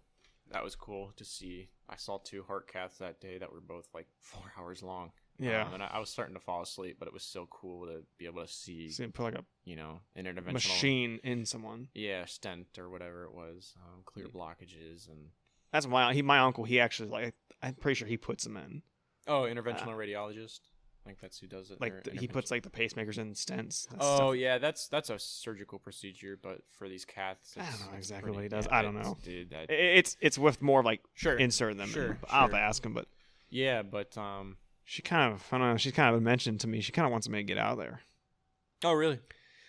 Speaker 2: That was cool to see. I saw 2 heart caths that day that were both like 4 hours long.
Speaker 1: Yeah.
Speaker 2: And I was starting to fall asleep, but it was so cool to be able to see.
Speaker 1: So you put like a
Speaker 2: an interventional
Speaker 1: machine in someone.
Speaker 2: Yeah, stent or whatever it was. Clear blockages and.
Speaker 1: That's my uncle. He actually I'm pretty sure he puts them in.
Speaker 2: Oh, interventional radiologist. I think that's who does it.
Speaker 1: He puts like the pacemakers in stents.
Speaker 2: Yeah, that's a surgical procedure, but for these caths,
Speaker 1: I don't know exactly what he does. I don't know.
Speaker 2: Dude,
Speaker 1: it's with more like
Speaker 2: sure
Speaker 1: insert them.
Speaker 2: Sure,
Speaker 1: I'll have to ask him, but
Speaker 2: yeah, but
Speaker 1: she kind of I don't know. She's kind of mentioned to me. She kind of wants me to get out of there.
Speaker 2: Oh, really?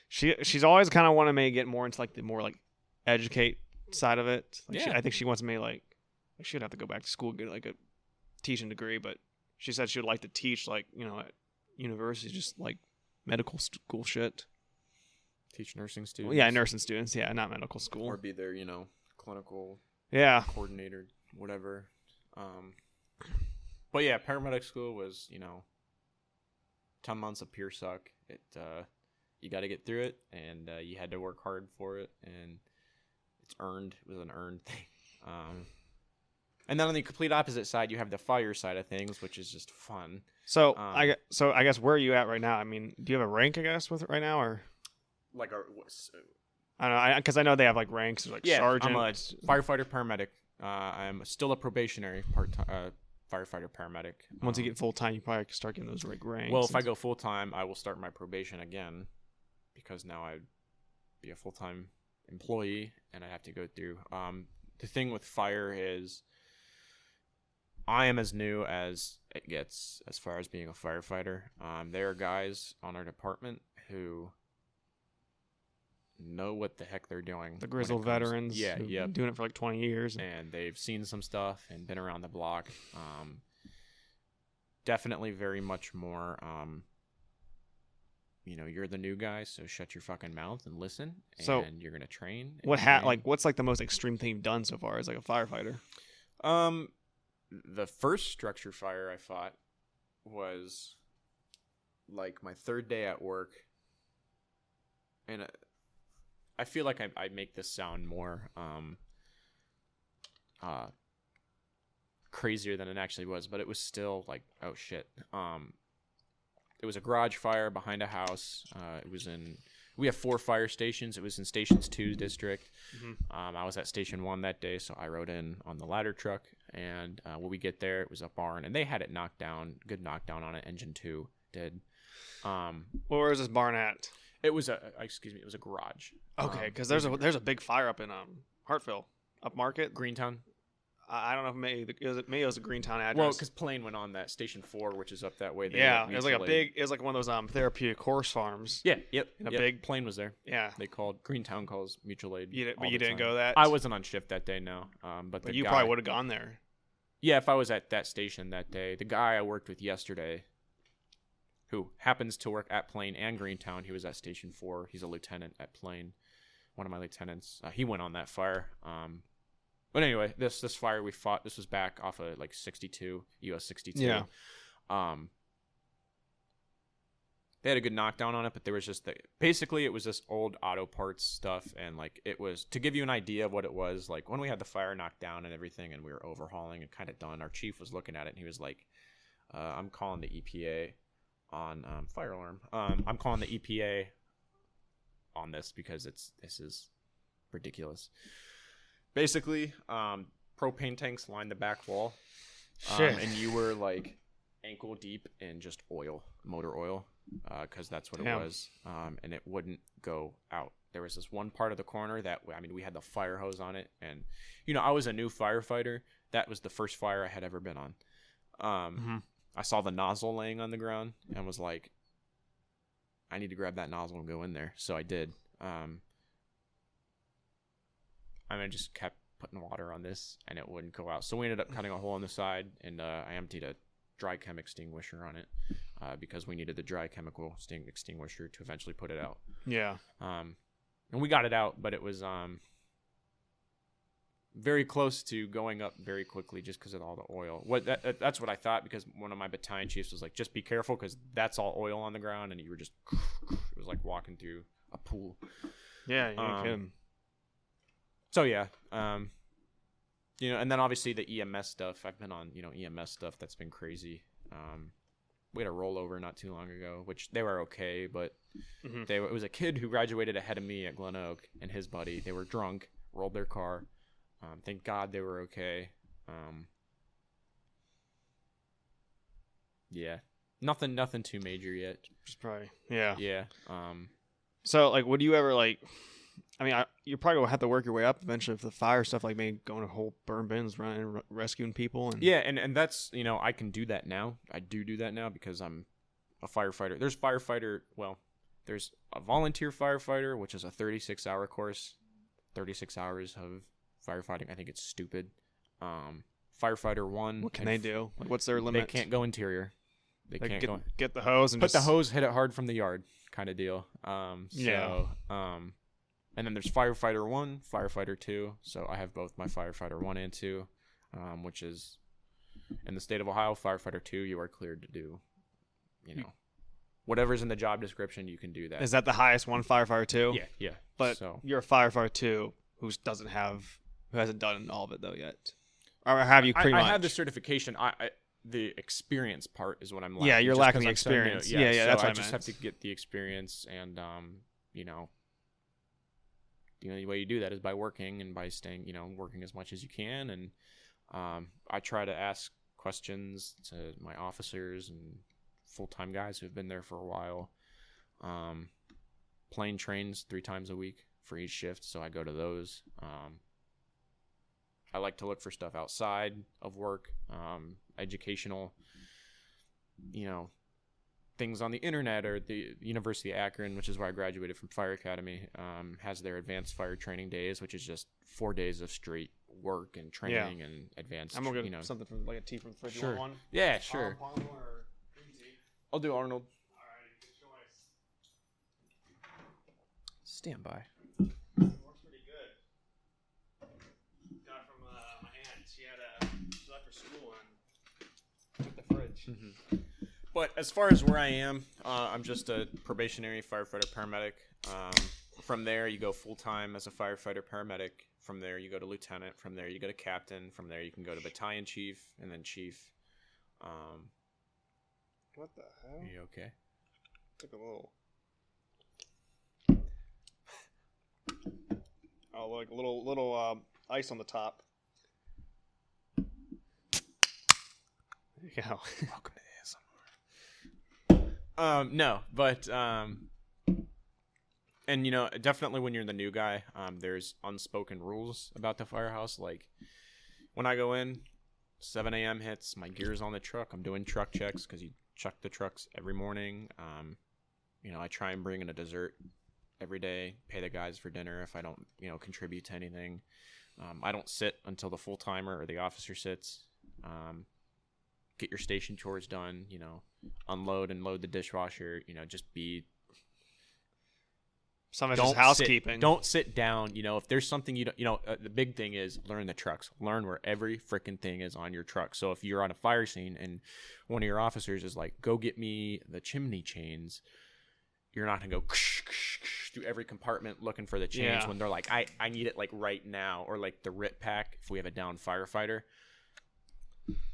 Speaker 1: She's always kind of wanted me to get more into like the more like educate side of it. Like
Speaker 2: yeah.
Speaker 1: I think she wants me like she would have to go back to school, get like a teaching degree, but she said she would like to teach like at university, just like medical school shit.
Speaker 2: Teach nursing students.
Speaker 1: Well, yeah, nursing students. Yeah, not medical school.
Speaker 2: Or be their clinical coordinator, whatever. But yeah, paramedic school was 10 months of pure suck. It you got to get through it, and you had to work hard for it, and it's earned. It was an earned thing. And then on the complete opposite side, you have the fire side of things, which is just fun.
Speaker 1: So I guess where are you at right now? I mean, do you have a rank? I guess with it right now, or
Speaker 2: like
Speaker 1: I don't know, because I know they have like ranks, like sergeant.
Speaker 2: I'm a firefighter paramedic. I'm still a probationary firefighter paramedic.
Speaker 1: Once you get full time, you probably start getting those ranks.
Speaker 2: Well, if I go full time, I will start my probation again, because now I'd be a full time employee and I have to go through. The thing with fire is, I am as new as it gets as far as being a firefighter. There are guys on our department who know what the heck they're doing.
Speaker 1: The grizzled veterans.
Speaker 2: Yeah,
Speaker 1: been doing it for like 20 years.
Speaker 2: And they've seen some stuff and been around the block. Definitely very much more, you're the new guy, so shut your fucking mouth and listen. And you're going to train.
Speaker 1: What's like the most extreme thing you've done so far as like a firefighter?
Speaker 2: The first structure fire I fought was like my 3rd day at work, and I feel like I make this sound more crazier than it actually was, but it was still like, oh shit. It was a garage fire behind a house. We have 4 fire stations. It was in Stations 2 district. Mm-hmm. I was at Station 1 that day, so I rode in on the ladder truck. And when we get there, it was a barn, and they had it knocked down. Good knockdown on it. Engine 2 did.
Speaker 1: Where is this barn at?
Speaker 2: It was a garage.
Speaker 1: Okay, because there's a big fire up in Hartville, up Market,
Speaker 2: Greentown.
Speaker 1: I don't know if maybe it was a Greentown address.
Speaker 2: Well, because Plain went on that Station 4, which is up that way.
Speaker 1: It was like it was like one of those therapeutic horse farms.
Speaker 2: Yeah, yep.
Speaker 1: Big
Speaker 2: Plain was there.
Speaker 1: Yeah,
Speaker 2: Greentown calls mutual aid.
Speaker 1: But you didn't go that.
Speaker 2: I wasn't on shift that day, no. But
Speaker 1: you probably would have gone there.
Speaker 2: Yeah, if I was at that station that day. The guy I worked with yesterday, who happens to work at Plain and Greentown, he was at Station 4. He's a lieutenant at Plain, one of my lieutenants. He went on that fire. But anyway, this fire we fought, this was back off of like 62, US 62.
Speaker 1: Yeah.
Speaker 2: They had a good knockdown on it, but there was just basically it was this old auto parts stuff, and like it was, to give you an idea of what it was, like when we had the fire knocked down and everything and we were overhauling and kind of done, our chief was looking at it and he was like, I'm calling the EPA on fire alarm. I'm calling the EPA on this because this is ridiculous. Basically, propane tanks lined the back wall.
Speaker 1: Shit.
Speaker 2: And you were like ankle deep in just oil, motor oil, because that's what it was. And it wouldn't go out. There was this one part of the corner that, I mean, we had the fire hose on it. And, you know, I was a new firefighter. That was the first fire I had ever been on. I saw the nozzle laying on the ground and was like, I need to grab that nozzle and go in there. So I did. I just kept putting water on this and it wouldn't go out. So we ended up cutting a hole on the side, and I emptied a dry chem extinguisher on it because we needed the dry chemical extinguisher to eventually put it out.
Speaker 1: Yeah.
Speaker 2: And we got it out, but it was very close to going up very quickly just because of all the oil. That's what I thought, because one of my battalion chiefs was like, just be careful because that's all oil on the ground, and you were just it was like walking through a pool.
Speaker 1: Yeah, you ain't kidding.
Speaker 2: So yeah, you know, and then obviously the EMS stuff. I've been on, you know, EMS stuff that's been crazy. We had a rollover not too long ago, which they were okay, but it was a kid who graduated ahead of me at Glen Oak and his buddy. They were drunk, rolled their car. Thank God they were okay. Yeah, nothing too major yet.
Speaker 1: Just probably, yeah.
Speaker 2: Yeah.
Speaker 1: So, like, would you ever, like, I mean, you probably will have to work your way up eventually if the fire stuff, like maybe going to whole burn bins, running, rescuing people. And
Speaker 2: yeah, and that's, you know, I can do that now. I do that now because I'm a firefighter. There's a volunteer firefighter, which is a 36-hour course, 36 hours of firefighting. I think it's stupid. Firefighter 1.
Speaker 1: What can they do? Like, what's their limit?
Speaker 2: They can't go interior. They can't
Speaker 1: get the hose and
Speaker 2: put the hose, hit it hard from the yard, kind of deal. And then there's Firefighter 1, Firefighter 2. So I have both my Firefighter 1 and 2, which is, in the state of Ohio, Firefighter 2, you are cleared to do, you know, whatever's in the job description, you can do that.
Speaker 1: Is that the highest one, Firefighter 2?
Speaker 2: Yeah.
Speaker 1: But you're a Firefighter 2 who hasn't done all of it, though, yet. Or have you pretty much?
Speaker 2: I have the certification. The experience part is what I'm lacking.
Speaker 1: Yeah, you're lacking the experience. Yeah,
Speaker 2: so
Speaker 1: that's what
Speaker 2: I just have to get the experience, and you know, the only way you do that is by working and by staying, you know, working as much as you can. And I try to ask questions to my officers and full-time guys who've been there for a while. Plane trains 3 times a week for each shift, so I go to those. I like to look for stuff outside of work, educational, you know, things on the internet, or the University of Akron, which is where I graduated from Fire Academy, has their advanced fire training days, which is just 4 days of straight work and training and advanced.
Speaker 1: I'm gonna get something from like a tea from the fridge.
Speaker 2: Sure.
Speaker 1: You want one?
Speaker 2: Yeah, sure.
Speaker 1: Arnold or green tea?
Speaker 2: I'll do Arnold.
Speaker 1: All right, good choice.
Speaker 2: Stand by.
Speaker 1: Works pretty good. Got it from my aunt. She left for school and took the fridge.
Speaker 2: But as far as where I am, I'm just a probationary firefighter paramedic. From there, you go full-time as a firefighter paramedic. From there, you go to lieutenant. From there, you go to captain. From there, you can go to battalion chief, and then chief.
Speaker 1: What the hell?
Speaker 2: Are you okay?
Speaker 1: Took a little. Oh, like a little ice on the top. There you go.
Speaker 2: Welcome to ASMR. No, but and you know, definitely when you're the new guy, there's unspoken rules about the firehouse. Like when I go in, 7 a.m. hits, my gear's on the truck. I'm doing truck checks because you check the trucks every morning. You know, I try and bring in a dessert every day, pay the guys for dinner if I don't, you know, contribute to anything. I don't sit until the full timer or the officer sits. Get your station chores done, you know, unload and load the dishwasher, you know, just be.
Speaker 1: Some of it's just housekeeping.
Speaker 2: Don't sit down. You know, if there's something you don't, you know, the big thing is learn the trucks. Learn where every freaking thing is on your truck. So if you're on a fire scene and one of your officers is like, go get me the chimney chains, you're not going to go through every compartment looking for the chains when they're like, I need it like right now. Or like the RIT pack, if we have a down firefighter,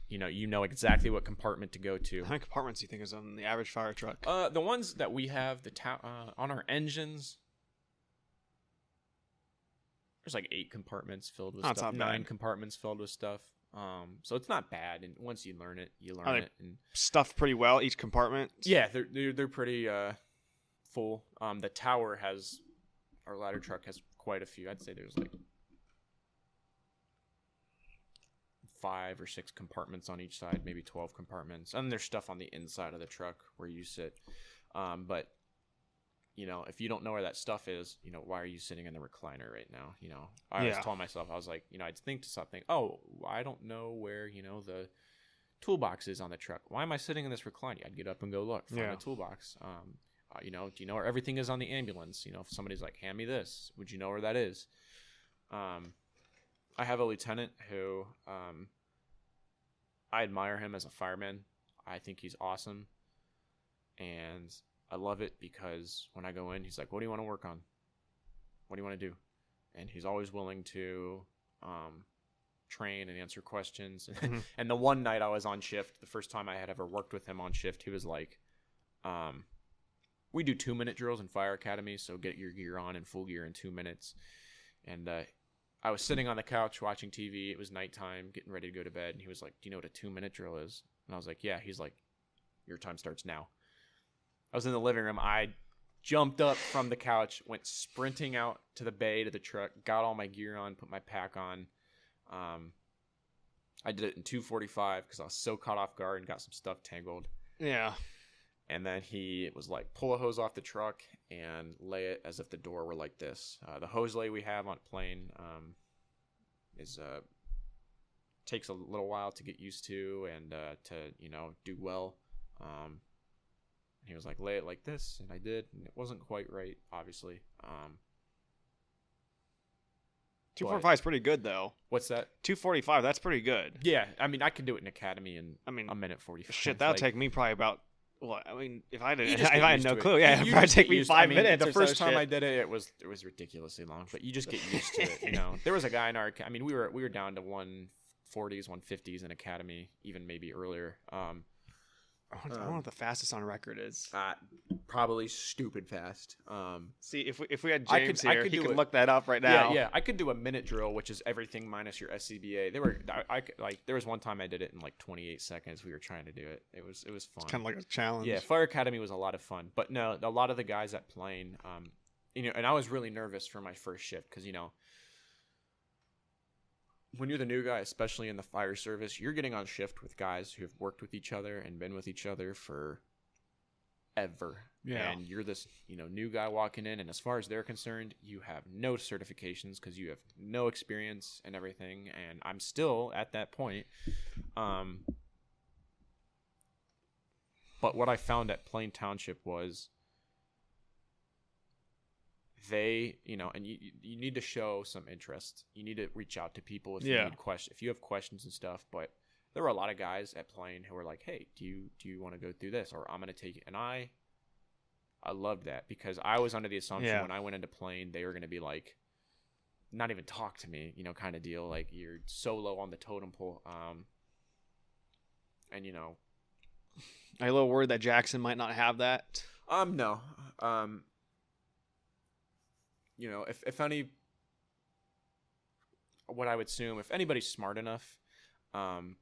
Speaker 2: you know exactly what compartment to go to.
Speaker 1: How many compartments do you think is on the average fire truck?
Speaker 2: The ones that we have on our engines, there's like 8 compartments filled with
Speaker 1: Oh, it's
Speaker 2: stuff,
Speaker 1: not
Speaker 2: 9
Speaker 1: bad.
Speaker 2: compartments filled with stuff. So it's not bad, and once you learn it, you learn
Speaker 1: Are they
Speaker 2: it. And
Speaker 1: stuffed pretty well, each compartment?
Speaker 2: yeah, they're pretty full. The tower has, our ladder truck has quite a few. I'd say there's like 5 or 6 compartments on each side, maybe 12 compartments, and there's stuff on the inside of the truck where you sit. But you know, if you don't know where that stuff is, you know, why are you sitting in the recliner right now? You know, I always told myself, I was like, you know, I'd think to something, oh, I don't know where, you know, the toolbox is on the truck. Why am I sitting in this recliner? I'd get up and go look, find the toolbox. You know, do you know where everything is on the ambulance? You know, if somebody's like, hand me this, would you know where that is? I have a lieutenant who, I admire him as a fireman. I think he's awesome. And I love it because when I go in, he's like, what do you want to work on? What do you want to do? And he's always willing to train and answer questions.
Speaker 1: Mm-hmm.
Speaker 2: And the one night I was on shift, the first time I had ever worked with him on shift, he was like, we do 2-minute drills in fire academy, so get your gear on in full gear in 2 minutes. And I was sitting on the couch watching TV. It was nighttime, getting ready to go to bed. And he was like, do you know what a 2-minute drill is? And I was like, yeah. He's like, your time starts now. I was in the living room. I jumped up from the couch, went sprinting out to the bay to the truck, got all my gear on, put my pack on. I did it in 2:45 because I was so caught off guard and got some stuff tangled.
Speaker 1: Yeah.
Speaker 2: And then he was like, pull a hose off the truck and lay it as if the door were like this. The hose lay we have on a plane takes a little while to get used to and to, you know, do well. He was like, lay it like this, and I did, and it wasn't quite right, obviously.
Speaker 1: 2:45 is pretty good, though.
Speaker 2: What's that?
Speaker 1: 2:45, that's pretty good.
Speaker 2: Yeah, I mean, I could do it in academy in a minute 45.
Speaker 1: Shit, that'll take me probably about, what? I mean, if I
Speaker 2: You
Speaker 1: didn't,
Speaker 2: just
Speaker 1: if
Speaker 2: get
Speaker 1: I had
Speaker 2: used
Speaker 1: no
Speaker 2: to it.
Speaker 1: clue, yeah, it'd
Speaker 2: You
Speaker 1: probably
Speaker 2: just
Speaker 1: take
Speaker 2: get
Speaker 1: me
Speaker 2: used-
Speaker 1: 5
Speaker 2: I mean,
Speaker 1: minutes.
Speaker 2: The
Speaker 1: or
Speaker 2: first
Speaker 1: so
Speaker 2: time
Speaker 1: shit.
Speaker 2: I did it, it was ridiculously long, but you just get used to it. You know, there was a guy in our, I mean, we were down to 140s, 150s in academy, even maybe earlier.
Speaker 1: I don't know what the fastest on record is.
Speaker 2: Probably stupid fast.
Speaker 1: See, if we had
Speaker 2: I
Speaker 1: James
Speaker 2: could
Speaker 1: here, he
Speaker 2: do
Speaker 1: could
Speaker 2: it.
Speaker 1: look that up right now.
Speaker 2: Yeah. I could do a minute drill, which is everything minus your SCBA. There was one time I did it in like 28 seconds. We were trying to do it. It was fun.
Speaker 1: Kind of like a challenge.
Speaker 2: Yeah, Fire Academy was a lot of fun. But no, a lot of the guys at Plane, you know, and I was really nervous for my first shift because, you know, when you're the new guy, especially in the fire service, you're getting on shift with guys who have worked with each other and been with each other for ever.
Speaker 1: Yeah.
Speaker 2: And you're this, you know, new guy walking in, and as far as they're concerned, you have no certifications because you have no experience and everything. And I'm still at that point. But what I found at Plain Township was they, you know, and you need to show some interest. You need to reach out to people if you need if you have questions and stuff. But there were a lot of guys at Plain who were like, "Hey, do you want to go through this?" Or I'm going to take it. And I loved that because I was under the assumption when I went into Plain, they were going to be like, not even talk to me, you know, kind of deal. Like you're so low on the totem pole. And you know,
Speaker 1: Are you a little worried that Jackson might not have that?
Speaker 2: no. You know, if any, what I would assume, if anybody's smart enough, and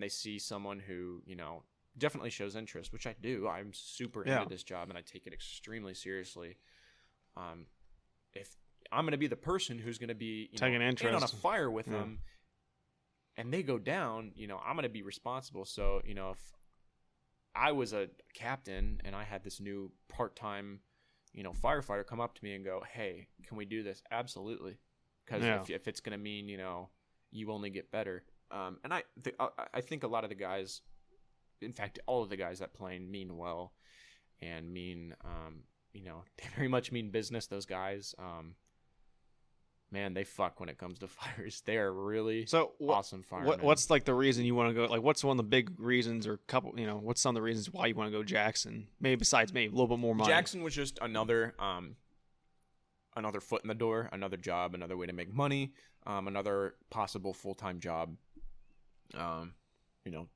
Speaker 2: they see someone who, you know, definitely shows interest, which I do. I'm super into this job and I take it extremely seriously. If I'm going to be the person who's going to be, you
Speaker 1: taking
Speaker 2: know,
Speaker 1: interest
Speaker 2: in on a fire with them and they go down, you know, I'm going to be responsible. So, you know, if I was a captain and I had this new part-time, you know, firefighter come up to me and go, "Hey, can we do this?" Absolutely. Because if it's going to mean, you know, you only get better. And I think a lot of the guys, in fact, all of the guys at Plain mean well and mean, you know, they very much mean business, those guys. Man, they fuck when it comes to fires. They are really awesome firemen.
Speaker 1: What's like the reason you want to go? Like, what's one of the big reasons or couple? You know, what's some of the reasons why you want to go Jackson? Maybe besides maybe a little bit more money.
Speaker 2: Jackson was just another foot in the door, another job, another way to make money, another possible full-time job. You know,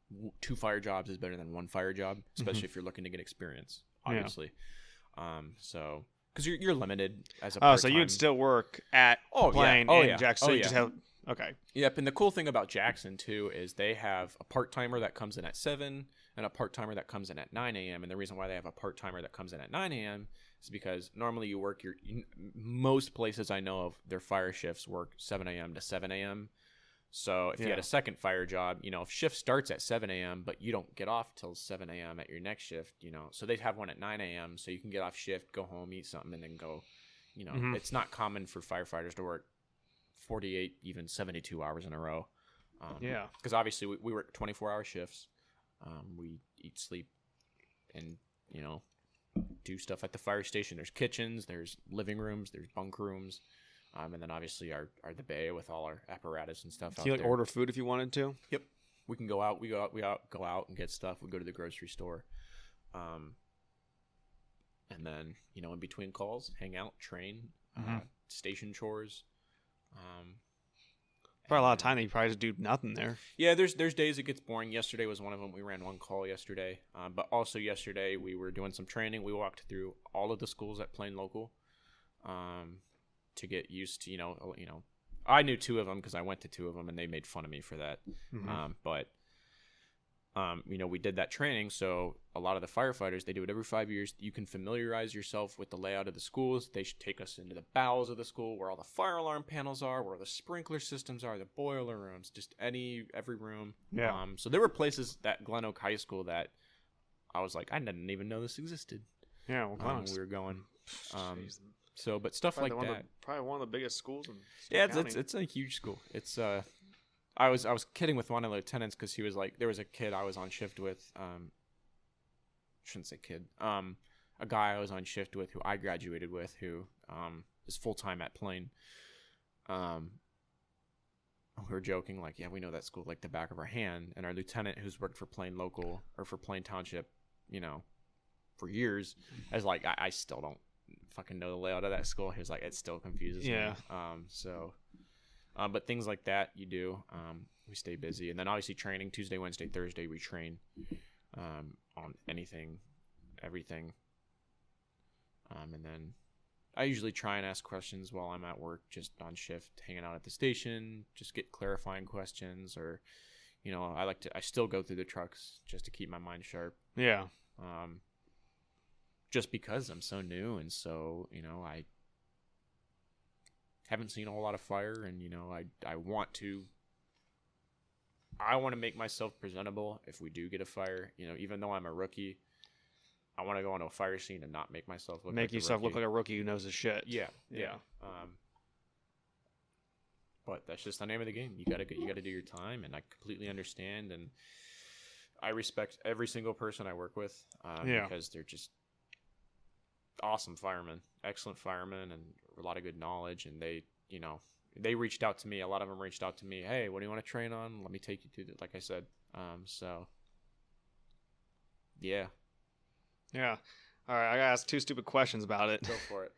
Speaker 2: 2 fire jobs is better than 1 fire job, especially if you're looking to get experience, obviously. So, because you're limited as a
Speaker 1: Oh,
Speaker 2: part-time.
Speaker 1: so you'd still work at Plain in Jackson. So you just have okay.
Speaker 2: Yep, and the cool thing about Jackson too is they have a part-timer that comes in at 7 and a part-timer that comes in at 9 a.m. And the reason why they have a part-timer that comes in at 9 a.m. is because normally you work most places I know of, their fire shifts work 7 a.m. to 7 a.m. So if you had a second fire job, if shift starts at 7 a.m., but you don't get off till 7 a.m. at your next shift, so they'd have one at 9 a.m. so you can get off shift, go home, eat something, and then go. It's not common for firefighters to work 48, even 72 hours in a row. Because obviously we work 24-hour shifts. We eat, sleep, and, do stuff at the fire station. There's kitchens, there's living rooms, there's bunk rooms. And then obviously our the bay with all our apparatus and stuff.
Speaker 1: Can you order food if you wanted to?
Speaker 2: Yep, we can go out. We go out and get stuff. We go to the grocery store, and then in between calls, hang out, train, station chores.
Speaker 1: Probably a lot of time that you probably just do nothing there.
Speaker 2: Yeah, there's days it gets boring. Yesterday was one of them. We ran one call yesterday, but also yesterday we were doing some training. We walked through all of the schools at Plain Local. To get used to, I knew 2 of them because I went to 2 of them and they made fun of me for that. But we did that training. So a lot of the firefighters, they do it every 5 years. You can familiarize yourself with the layout of the schools. They should take us into the bowels of the school where all the fire alarm panels are, where the sprinkler systems are, the boiler rooms, just every room.
Speaker 1: Yeah.
Speaker 2: So there were places at Glen Oak High School that I was like, I didn't even know this existed.
Speaker 1: Yeah. Well,
Speaker 2: we were going. So, but stuff
Speaker 1: probably
Speaker 2: like that.
Speaker 1: Probably one of the biggest schools in
Speaker 2: it's a huge school. It's I was kidding with one of the lieutenants because he was like, there was a kid I was on shift with. Shouldn't say kid. A guy I was on shift with who I graduated with, who is full time at Plain. We were joking like, yeah, we know that school like the back of our hand. And our lieutenant, who's worked for Plain Local or for Plain Township, for years, is like, I still don't fucking know the layout of that school. He was like, it still confuses me. But things like that you do. We stay busy, and then obviously training Tuesday, Wednesday, Thursday we train on anything, everything. And then I usually try and ask questions while I'm at work, just on shift, hanging out at the station, just get clarifying questions, or I still go through the trucks just to keep my mind sharp.
Speaker 1: Yeah.
Speaker 2: Just because I'm so new, and so I haven't seen a whole lot of fire, and I want to make myself presentable if we do get a fire. Even though I'm a rookie, I want to go onto a fire scene and not make myself look like
Speaker 1: a rookie who knows his shit.
Speaker 2: Yeah. But that's just the name of the game. You gotta do your time, and I completely understand, and I respect every single person I work with because they're just awesome firemen, excellent firemen, and a lot of good knowledge. And they reached out to me. A lot of them reached out to me. Hey, what do you want to train on? Let me take you through it. Like I said. So yeah.
Speaker 1: Yeah. All right. I gotta ask 2 stupid questions about it.
Speaker 2: Go for it.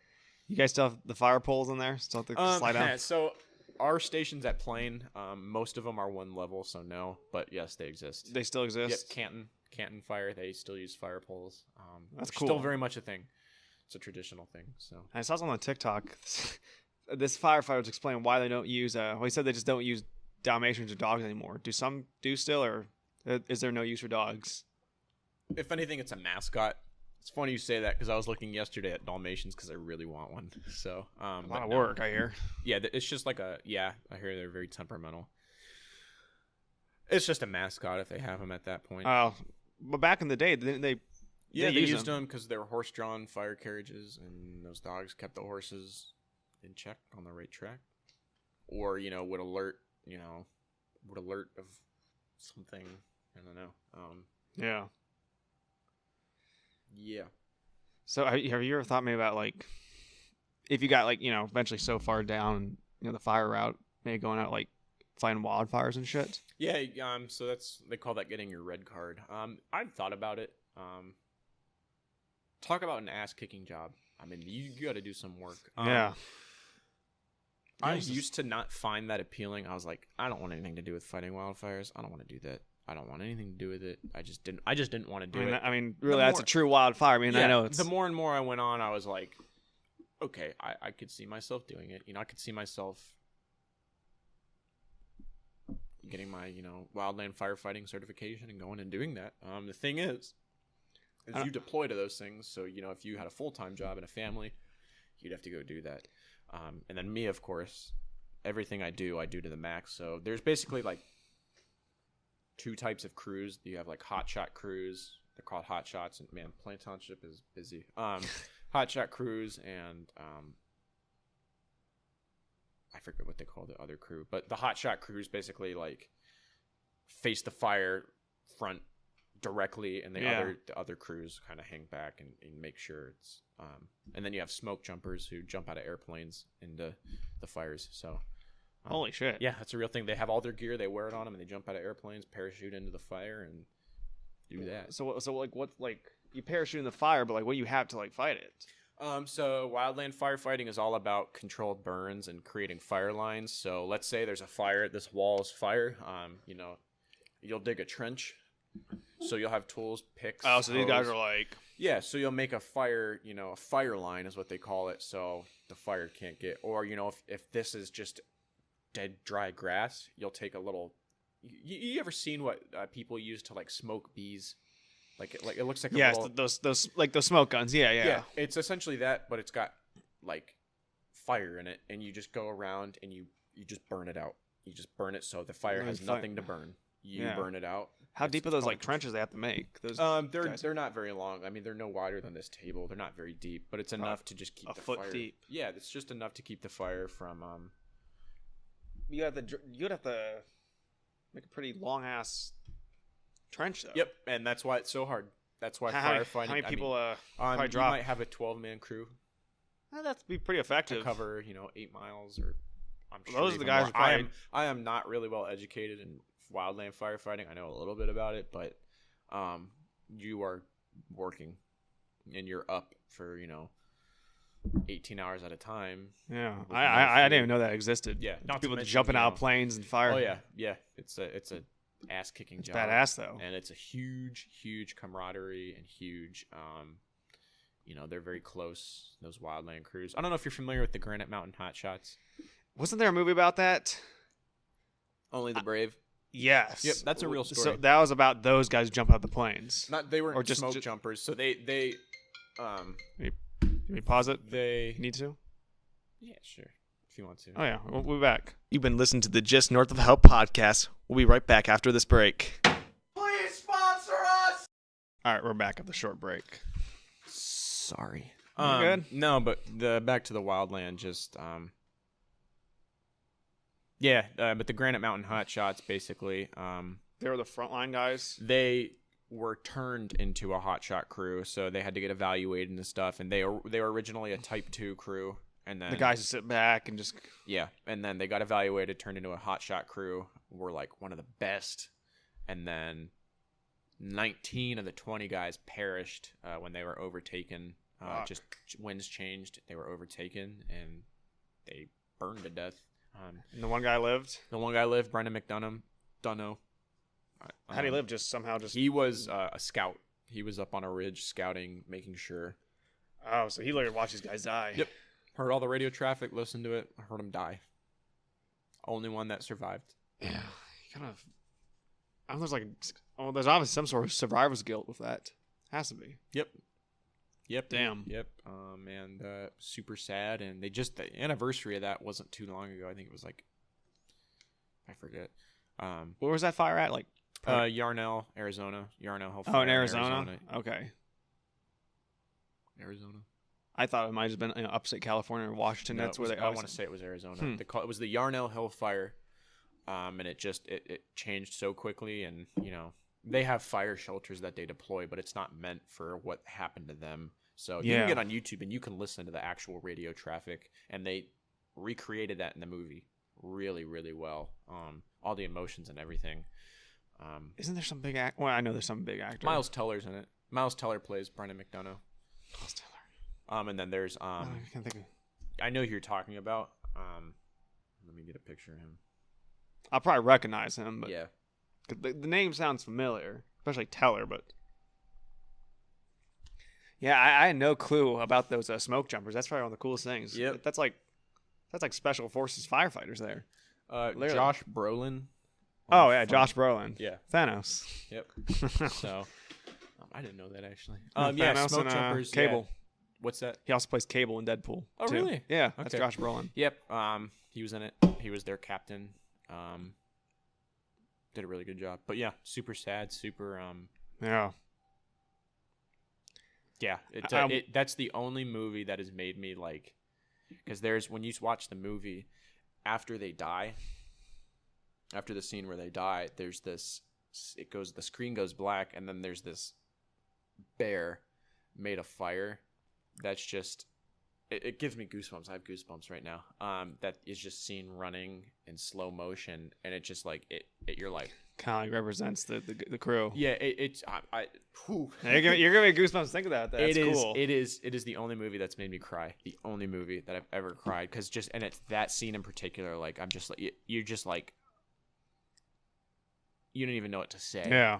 Speaker 1: You guys still have the fire poles in there? Still have to slide down?
Speaker 2: Yeah, so our stations at Plain, most of them are 1 level, so no. But yes, they exist.
Speaker 1: They still exist?
Speaker 2: Yep, Canton Fire, they still use fire poles.
Speaker 1: That's cool.
Speaker 2: Still very much a thing. It's a traditional thing. So
Speaker 1: I saw something on TikTok. This firefighter was explaining why they don't use. He said they just don't use Dalmatians or dogs anymore. Do some do still, or is there no use for dogs?
Speaker 2: If anything, it's a mascot. It's funny you say that because I was looking yesterday at Dalmatians because I really want one. So
Speaker 1: a lot of work, I hear.
Speaker 2: Yeah, it's just like I hear they're very temperamental. It's just a mascot if they have them at that point.
Speaker 1: Oh, but back in the day, they
Speaker 2: used them because they were horse-drawn fire carriages, and those dogs kept the horses in check on the right track, or would alert of something. I don't know.
Speaker 1: Yeah.
Speaker 2: Yeah.
Speaker 1: So have you ever thought maybe about like if you got like eventually so far down the fire route, maybe going out like fighting wildfires and shit?
Speaker 2: Yeah. So they call that getting your red card. I've thought about it. Talk about an ass-kicking job. I mean, you got to do some work.
Speaker 1: Yeah.
Speaker 2: I used to not find that appealing. I was like, I don't want anything to do with fighting wildfires. I don't want to do that. I don't want anything to do with it. I just didn't want to do it.
Speaker 1: I mean, really, that's a true wildfire. I mean, I know it's...
Speaker 2: The more and more I went on, I was like, okay, I could see myself doing it. I could see myself getting my, wildland firefighting certification and going and doing that. The thing is you deploy to those things. So, if you had a full-time job and a family, you'd have to go do that. And then me, of course, everything I do to the max. So there's basically like 2 types of crews. You have like hotshot crews. They're called Hotshots. And man, Plain Township is busy. Hotshot crews and I forget what they call the other crew, but the hotshot crews basically like face the fire front directly, and the other crews kind of hang back and make sure it's. And then you have smoke jumpers who jump out of airplanes into the fires. So,
Speaker 1: holy shit!
Speaker 2: Yeah, that's a real thing. They have all their gear, they wear it on them, and they jump out of airplanes, parachute into the fire, and do that.
Speaker 1: So like what like you parachute in the fire, but like what do you have to like fight it?
Speaker 2: So wildland firefighting is all about controlled burns and creating fire lines. So let's say there's a fire, this wall is fire. You'll dig a trench. So you'll have tools, picks.
Speaker 1: Oh, so these guys are like...
Speaker 2: Yeah, so you'll make a fire, a fire line is what they call it. So the fire can't get, or, if this is just dead, dry grass, you'll take a little, you ever seen what people use to like smoke bees? Like it looks like a little...
Speaker 1: those like those smoke guns. Yeah.
Speaker 2: It's essentially that, but it's got like fire in it, and you just go around and you just burn it out. You just burn it so the fire has nothing to burn. You burn it out.
Speaker 1: How deep are those like trenches they have to make? Those
Speaker 2: they're not very long. I mean, th're no wider than this table. They're not very deep, but it's enough to just keep the fire. A foot deep. Yeah, it's just enough to keep the fire from.
Speaker 1: You'd have to make a pretty long ass trench though.
Speaker 2: Yep, and that's why it's so hard. That's why firefighting. How
Speaker 1: many people
Speaker 2: probably drop? You might have a 12-man crew.
Speaker 1: That'd be pretty effective.
Speaker 2: To cover 8 miles or. I'm sure
Speaker 1: those are the guys.
Speaker 2: I am not really well educated in wildland firefighting. I know a little bit about it, but you are working and you're up for 18 hours at a time.
Speaker 1: Yeah, I didn't even know that existed.
Speaker 2: Yeah,
Speaker 1: not people jumping out of planes and fire.
Speaker 2: Oh yeah. It's a ass kicking job.
Speaker 1: Badass though,
Speaker 2: and it's a huge camaraderie and huge. They're very close. Those wildland crews. I don't know if you're familiar with the Granite Mountain Hotshots.
Speaker 1: Wasn't there a movie about that?
Speaker 2: Only the Brave.
Speaker 1: Yes.
Speaker 2: Yep, that's a real story.
Speaker 1: So that was about those guys who jump out the planes.
Speaker 2: They weren't just smoke jumpers. So they
Speaker 1: Can we pause it?
Speaker 2: They
Speaker 1: need to?
Speaker 2: Yeah, sure. If you want to.
Speaker 1: Oh yeah, we'll be back. You've been listening to the Just North of Hell podcast. We'll be right back after this break.
Speaker 3: Please sponsor us.
Speaker 1: All right, we're back at the short break.
Speaker 2: Sorry.
Speaker 1: Good?
Speaker 2: No, but back to the wildland. Just but the Granite Mountain Hotshots, basically,
Speaker 1: they were the frontline guys.
Speaker 2: They were turned into a hotshot crew, so they had to get evaluated and stuff. And they were originally a Type 2 crew, and then
Speaker 1: the guys who sit back and just
Speaker 2: and then they got evaluated, turned into a hotshot crew. Were like one of the best, and then 19 of the 20 guys perished when they were overtaken. Just winds changed, they were overtaken, and they burned to death.
Speaker 1: And the one guy lived?
Speaker 2: The one guy lived, Brendan McDonough. Dunno.
Speaker 1: How'd he live? Just somehow just...
Speaker 2: He was a scout. He was up on a ridge scouting, making sure.
Speaker 1: Oh, so he literally watched these guys die.
Speaker 2: Yep. Heard all the radio traffic, listened to it, heard him die. Only one that survived.
Speaker 1: Yeah. Kind of... I don't know, there's obviously some sort of survivor's guilt with that. Has to be.
Speaker 2: Yep.
Speaker 1: Damn.
Speaker 2: Yep. And super sad. And the anniversary of that wasn't too long ago. I think it was like, I forget.
Speaker 1: Where was that fire at? Like
Speaker 2: Yarnell, Arizona. Yarnell Health.
Speaker 1: Oh, in Arizona? Okay.
Speaker 2: Arizona.
Speaker 1: I thought it might have been upstate California or Washington.
Speaker 2: No,
Speaker 1: That's where
Speaker 2: I want to say it was Arizona. It was the Yarnell Hill fire. And it just it changed so quickly, and they have fire shelters that they deploy, but it's not meant for what happened to them. So you can get on YouTube and you can listen to the actual radio traffic, and they recreated that in the movie really, really well. All the emotions and everything.
Speaker 1: Isn't there some big actor? Well, I know there's some big actor.
Speaker 2: Miles Teller's in it. Miles Teller plays Brendan McDonough.
Speaker 1: Miles Teller.
Speaker 2: And then there's
Speaker 1: I can't think of...
Speaker 2: I know who you're talking about. Let me get a picture of him.
Speaker 1: I'll probably recognize him, but
Speaker 2: yeah,
Speaker 1: the name sounds familiar, especially Teller. But Yeah, I had no clue about those smoke jumpers. That's probably one of the coolest things.
Speaker 2: Yep.
Speaker 1: That's like special forces firefighters there. Literally.
Speaker 2: Josh Brolin.
Speaker 1: Oh yeah, Josh Brolin.
Speaker 2: Yeah.
Speaker 1: Thanos.
Speaker 2: Yep. So I didn't know that actually.
Speaker 1: Yeah,
Speaker 2: Yeah,
Speaker 1: Thanos
Speaker 2: smoke
Speaker 1: and,
Speaker 2: jumpers.
Speaker 1: Cable.
Speaker 2: Yeah. What's that?
Speaker 1: He also plays Cable in Deadpool.
Speaker 2: Oh,
Speaker 1: too.
Speaker 2: really?
Speaker 1: Yeah, that's
Speaker 2: Okay.
Speaker 1: Josh Brolin.
Speaker 2: Yep. He was in it. He was their captain. Did a really good job. But yeah, super sad. Super.
Speaker 1: Yeah.
Speaker 2: Yeah. That's the only movie that has made me like, because when you watch the movie after they die, after the scene where they die, there's this. The screen goes black, and then there's this bear made of fire. That's just. It gives me goosebumps. I have goosebumps right now. That is just seen running in slow motion, and it just like it. You're like
Speaker 1: Kind of like represents the crew.
Speaker 2: yeah. It's whew.
Speaker 1: You're gonna make goosebumps. Think about that. That's cool.
Speaker 2: It is the only movie that's made me cry. The only movie that I've ever cried because and it's that scene in particular. Like I'm just like you're just like you don't even know what to say.
Speaker 1: Yeah.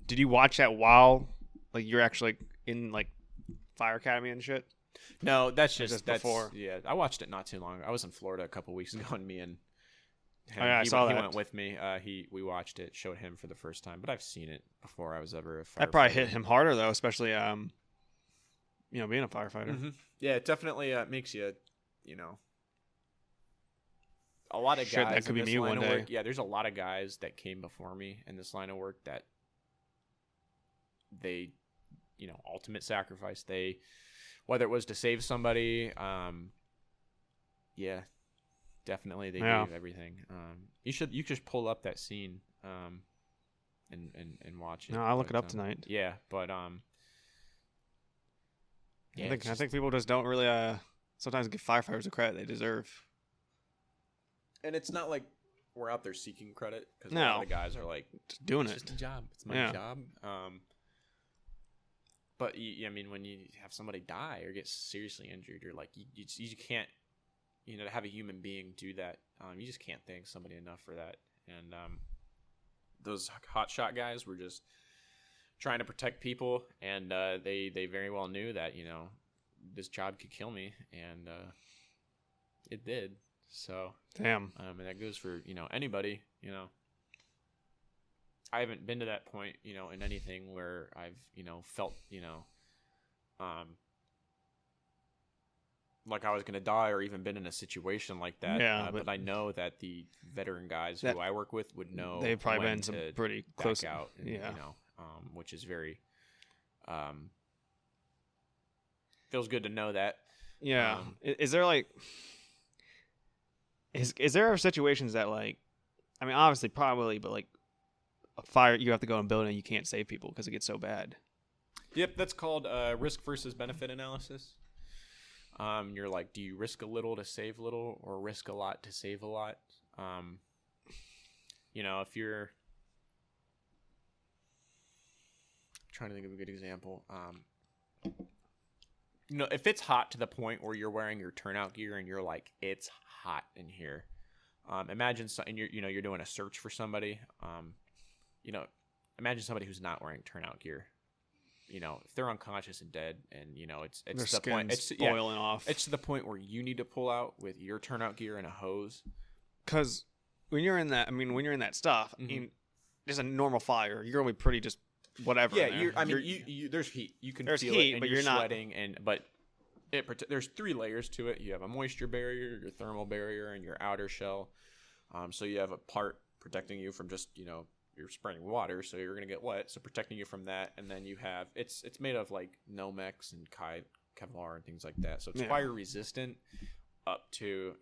Speaker 1: Did you watch that while like you're actually in like Fire Academy and shit?
Speaker 2: No, that's just
Speaker 1: before.
Speaker 2: Yeah, I watched it not too long. I was in Florida a couple weeks ago, and me and him,
Speaker 1: Oh, yeah, I saw
Speaker 2: he
Speaker 1: that.
Speaker 2: went with me. We watched it, showed him for the first time, but I've seen it before I was ever a firefighter.
Speaker 1: That probably hit him harder though, especially being a firefighter.
Speaker 2: Mm-hmm. Yeah, it definitely makes you, a lot of
Speaker 1: Shit,
Speaker 2: guys
Speaker 1: that could
Speaker 2: in
Speaker 1: be
Speaker 2: this
Speaker 1: me
Speaker 2: line
Speaker 1: one
Speaker 2: of
Speaker 1: day.
Speaker 2: work. Yeah, there's a lot of guys that came before me in this line of work that they, ultimate sacrifice. They, whether it was to save somebody, yeah, definitely they gave everything. You should pull up that scene, and watch it.
Speaker 1: No, I'll look it up tonight.
Speaker 2: Yeah, but yeah,
Speaker 1: I think people just don't really sometimes give firefighters the credit they deserve.
Speaker 2: and it's not like we're out there seeking credit because a
Speaker 1: No.
Speaker 2: lot of guys are like
Speaker 1: Just doing
Speaker 2: it's
Speaker 1: it.
Speaker 2: just a job. It's my
Speaker 1: Yeah.
Speaker 2: job. But I mean, when you have somebody die or get seriously injured, you're like, you can't, to have a human being do that. You just can't thank somebody enough for that. And those hotshot guys were just trying to protect people, and they very well knew that this job could kill me, and it did. So
Speaker 1: Damn.
Speaker 2: and that goes for anybody. I haven't been to that point, in anything where I've, felt, like I was going to die or even been in a situation like that.
Speaker 1: Yeah,
Speaker 2: but I know that the veteran guys
Speaker 1: that-
Speaker 2: who I work with would know
Speaker 1: They've probably
Speaker 2: when
Speaker 1: been some
Speaker 2: to
Speaker 1: pretty
Speaker 2: back
Speaker 1: close.
Speaker 2: out, and,
Speaker 1: Yeah.
Speaker 2: which is very, feels good to know that.
Speaker 1: Yeah. Is there like, is there situations that like, I mean, obviously probably, but like a fire, you have to go in a building and you can't save people because it gets so bad.
Speaker 2: Yep, that's called risk versus benefit analysis. You're like, do you risk a little to save little, or risk a lot to save a lot? If you're trying to think of a good example, if it's hot to the point where you're wearing your turnout gear and you're like, it's hot in here. Imagine and you're doing a search for somebody. Imagine somebody who's not wearing turnout gear. If they're unconscious and dead, and it's
Speaker 1: Their
Speaker 2: the point.
Speaker 1: skin's
Speaker 2: It's
Speaker 1: boiling off.
Speaker 2: It's to the point where you need to pull out with your turnout gear and a hose.
Speaker 1: Because when you're in that, when you're in that stuff, I mean, just a normal fire, you're gonna be pretty just whatever.
Speaker 2: Yeah,
Speaker 1: in there.
Speaker 2: you there's heat. You can
Speaker 1: There's
Speaker 2: feel
Speaker 1: heat,
Speaker 2: it, and
Speaker 1: but
Speaker 2: you're
Speaker 1: you're not-
Speaker 2: sweating, but there's 3 layers to it. You have a moisture barrier, your thermal barrier, and your outer shell. So you have a part protecting you from just you're spraying water, so you're gonna get wet. So protecting you from that, and then you have it's made of like Nomex and Kevlar and things like that. So it's fire resistant up to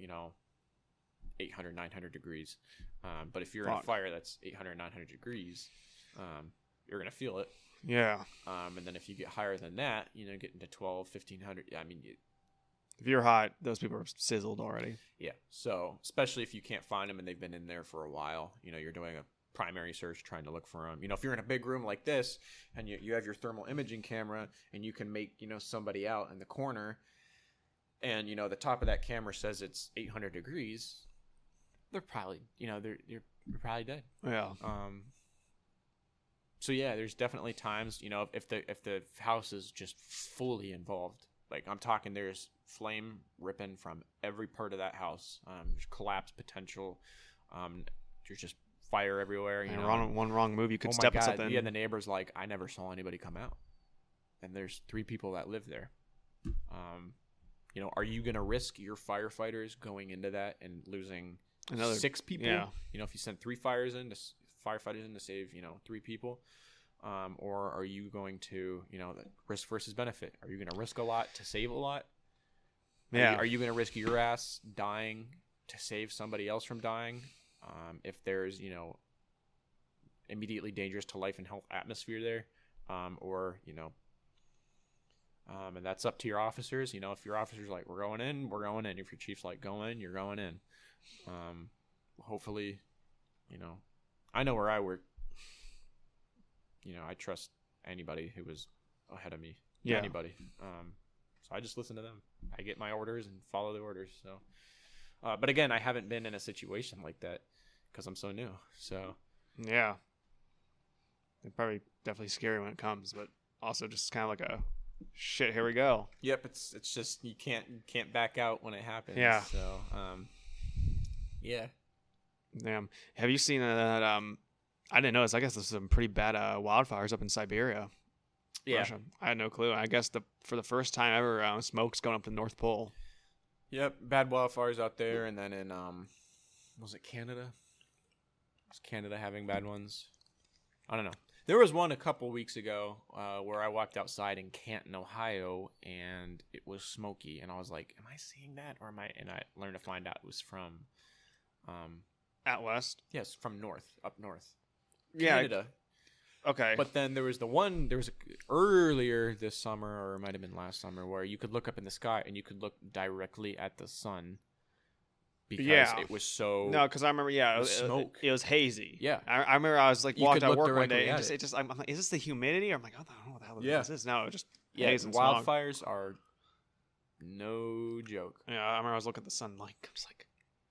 Speaker 2: 800, 900 degrees. But if you're in a fire that's 800, 900 degrees, you're gonna feel it.
Speaker 1: Yeah.
Speaker 2: And then if you get higher than that, get into 12, 1500. I mean,
Speaker 1: If you're hot, those people are sizzled already.
Speaker 2: yeah. So especially if you can't find them and they've been in there for a while, you're doing a primary search trying to look for them. If you're in a big room like this and you have your thermal imaging camera and you can make somebody out in the corner, and the top of that camera says it's 800 degrees, they're probably you're probably dead.
Speaker 1: Yeah.
Speaker 2: So yeah, there's definitely times, if the house is just fully involved, like I'm talking, there's flame ripping from every part of that house. There's collapse potential. There's just fire everywhere.
Speaker 1: One wrong move, you could
Speaker 2: Oh my
Speaker 1: step on
Speaker 2: God.
Speaker 1: something.
Speaker 2: Yeah, the neighbor's like, I never saw anybody come out, and there's 3 people that live there. Are you gonna risk your firefighters going into that and losing 6 people?
Speaker 1: Yeah.
Speaker 2: If you send 3 firefighters in to save 3 people, or are you going to risk versus benefit? Are you gonna risk a lot to save a lot?
Speaker 1: Yeah.
Speaker 2: Are you gonna risk your ass dying to save somebody else from dying? If there's immediately dangerous to life and health atmosphere there, and that's up to your officers. If your officers like, we're going in, we're going in. If your chief's like, go in, you're going in. Hopefully, I know where I work. I trust anybody who was ahead of me.
Speaker 1: Yeah.
Speaker 2: Anybody. So I just listen to them. I get my orders and follow the orders. So, but again, I haven't been in a situation like that because I'm so new. So
Speaker 1: Yeah. It's probably definitely scary when it comes, but also just kind of like a shit. Here we go.
Speaker 2: yep, it's just you can't back out when it happens.
Speaker 1: Yeah.
Speaker 2: So yeah.
Speaker 1: Damn. Have you seen that? I didn't notice. I guess there's some pretty bad wildfires up in Siberia.
Speaker 2: Yeah.
Speaker 1: Russia. I had no clue. I guess for the first time ever, smoke's going up the North Pole.
Speaker 2: Yep, bad wildfires out there, and then in was it Canada? Was Canada having bad ones? I don't know. There was one a couple weeks ago where I walked outside in Canton, Ohio, and it was smoky, and I was like, "Am I seeing that, or am I?" And I learned to find out it was from,
Speaker 1: Out west.
Speaker 2: yes, from up north,
Speaker 1: Yeah.
Speaker 2: Canada.
Speaker 1: Okay.
Speaker 2: But then there was earlier this summer, or it might have been last summer, where you could look up in the sky and you could look directly at the sun because it was so
Speaker 1: no, because I remember,
Speaker 2: it was smoke.
Speaker 1: It was hazy.
Speaker 2: Yeah.
Speaker 1: I remember I was like
Speaker 2: You
Speaker 1: walked
Speaker 2: could
Speaker 1: out
Speaker 2: look
Speaker 1: work one
Speaker 2: directly
Speaker 1: day and
Speaker 2: at
Speaker 1: just I'm like, is this the humidity? Or I'm like, I don't know what the hell
Speaker 2: Yeah.
Speaker 1: this is. No, it just
Speaker 2: yeah,
Speaker 1: haze and smog.
Speaker 2: wildfires are no joke.
Speaker 1: Yeah, I remember I was looking at the sun like I'm just like,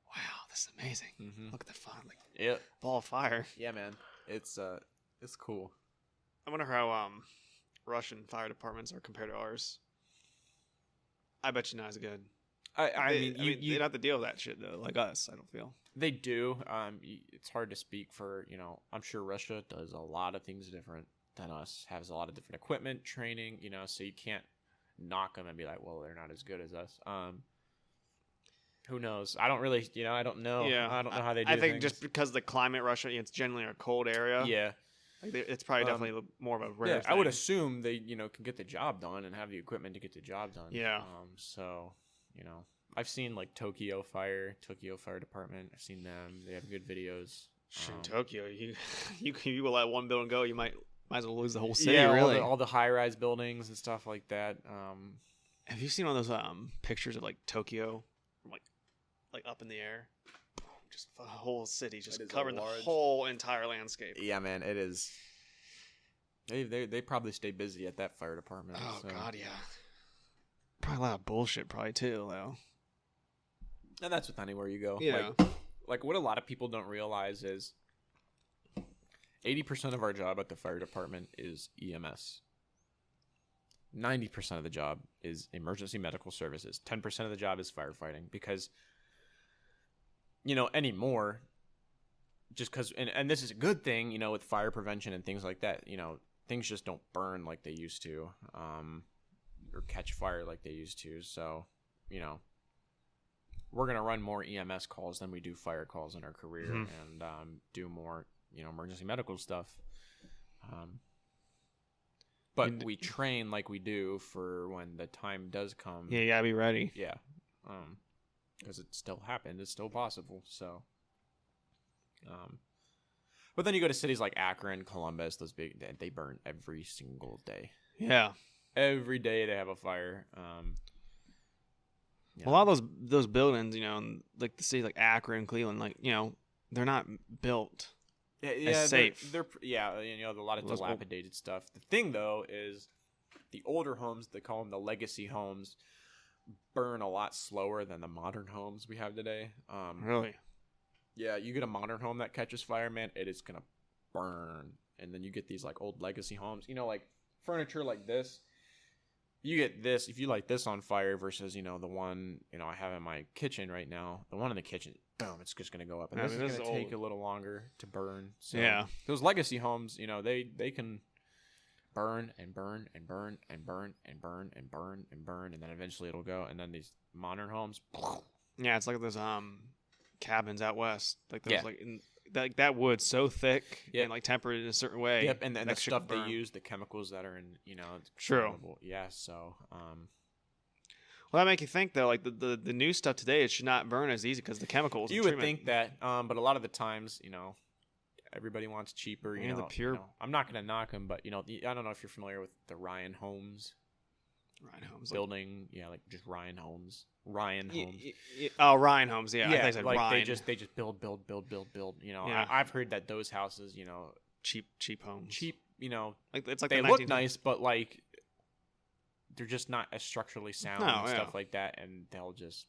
Speaker 1: wow, this is amazing.
Speaker 2: Mm-hmm.
Speaker 1: Look at the fun, like
Speaker 2: Yeah,
Speaker 1: ball of fire.
Speaker 2: yeah, man, it's cool.
Speaker 1: I wonder how Russian fire departments are compared to ours. I bet you not as good.
Speaker 2: I mean,
Speaker 1: they don't have to deal with that shit though, like us. I don't feel.
Speaker 2: They do. It's hard to speak for, I'm sure Russia does a lot of things different than us, has a lot of different equipment, training, so you can't knock them and be like, well, they're not as good as us. Who knows? I don't really, I don't know.
Speaker 1: Yeah,
Speaker 2: I don't know how they do
Speaker 1: I think
Speaker 2: things.
Speaker 1: just because the climate, Russia, it's generally a cold area.
Speaker 2: Yeah.
Speaker 1: Like it's probably definitely more of a rare
Speaker 2: Yeah,
Speaker 1: thing.
Speaker 2: I would assume they, can get the job done and have the equipment to get the job done.
Speaker 1: Yeah.
Speaker 2: So, I've seen like Tokyo Fire Department. I've seen them. They have good videos.
Speaker 1: In Tokyo, you will let one building go, you might as well lose the whole city.
Speaker 2: Yeah,
Speaker 1: really.
Speaker 2: all the high-rise buildings and stuff like that.
Speaker 1: Have you seen all those pictures of like Tokyo, like up in the air? Just the whole city, just covering the whole entire landscape.
Speaker 2: Yeah, man, it is. They probably stay busy at that fire department.
Speaker 1: Oh
Speaker 2: so.
Speaker 1: God, yeah. Probably a lot of bullshit, probably too, though.
Speaker 2: And that's with anywhere you go.
Speaker 1: Yeah.
Speaker 2: Like what a lot of people don't realize is 80% of our job at the fire department is EMS. 90% of the job is emergency medical services. 10% of the job is firefighting because, anymore, just because, and this is a good thing, with fire prevention and things like that, things just don't burn like they used to, or catch fire like they used to. So, we're going to run more EMS calls than we do fire calls in our career and do more, emergency medical stuff. But we train like we do for when the time does come.
Speaker 1: Yeah, you gotta be ready.
Speaker 2: Yeah. Because it still happened. It's still possible. So. But then you go to cities like Akron, Columbus, those big, they burn every single day.
Speaker 1: Yeah.
Speaker 2: Every day they have a fire.
Speaker 1: A lot of those buildings, like the cities like Akron, Cleveland, they're not built as safe.
Speaker 2: They're a lot of dilapidated stuff. The thing though is the older homes, they call them the legacy homes, burn a lot slower than the modern homes we have today.
Speaker 1: Really?
Speaker 2: Yeah, you get a modern home that catches fire, man, it is gonna burn and then you get these like old legacy homes. You know, like furniture like this. You get this if you light this on fire versus the one I have in my kitchen right now. The one in the kitchen, boom, it's just gonna go up, and this is gonna take a little longer to burn. So
Speaker 1: Yeah,
Speaker 2: those legacy homes, they can burn and burn and burn and burn and burn and burn and burn, and then eventually it'll go. And then these modern homes,
Speaker 1: yeah, it's like those cabins out west, like those that wood's so thick and like tempered in a certain way.
Speaker 2: Yep, and the stuff they
Speaker 1: burn.
Speaker 2: use, the chemicals that are in,
Speaker 1: True.
Speaker 2: Yeah, so
Speaker 1: Well, that make you think though, like the new stuff today, it should not burn as easy because the chemicals.
Speaker 2: You would think that, but a lot of the times, everybody wants cheaper.
Speaker 1: Yeah, the pure.
Speaker 2: I'm not gonna knock them, but I don't know if you're familiar with the Ryan Homes.
Speaker 1: Ryan Homes
Speaker 2: building, like just Ryan Homes. Ryan Homes.
Speaker 1: Oh, Ryan Homes, yeah. I think I said
Speaker 2: like
Speaker 1: Ryan.
Speaker 2: they just build.
Speaker 1: Yeah.
Speaker 2: I've heard that those houses,
Speaker 1: cheap homes.
Speaker 2: Cheap,
Speaker 1: like it's like
Speaker 2: they look nice, but like they're just not as structurally sound and stuff like that, and they'll just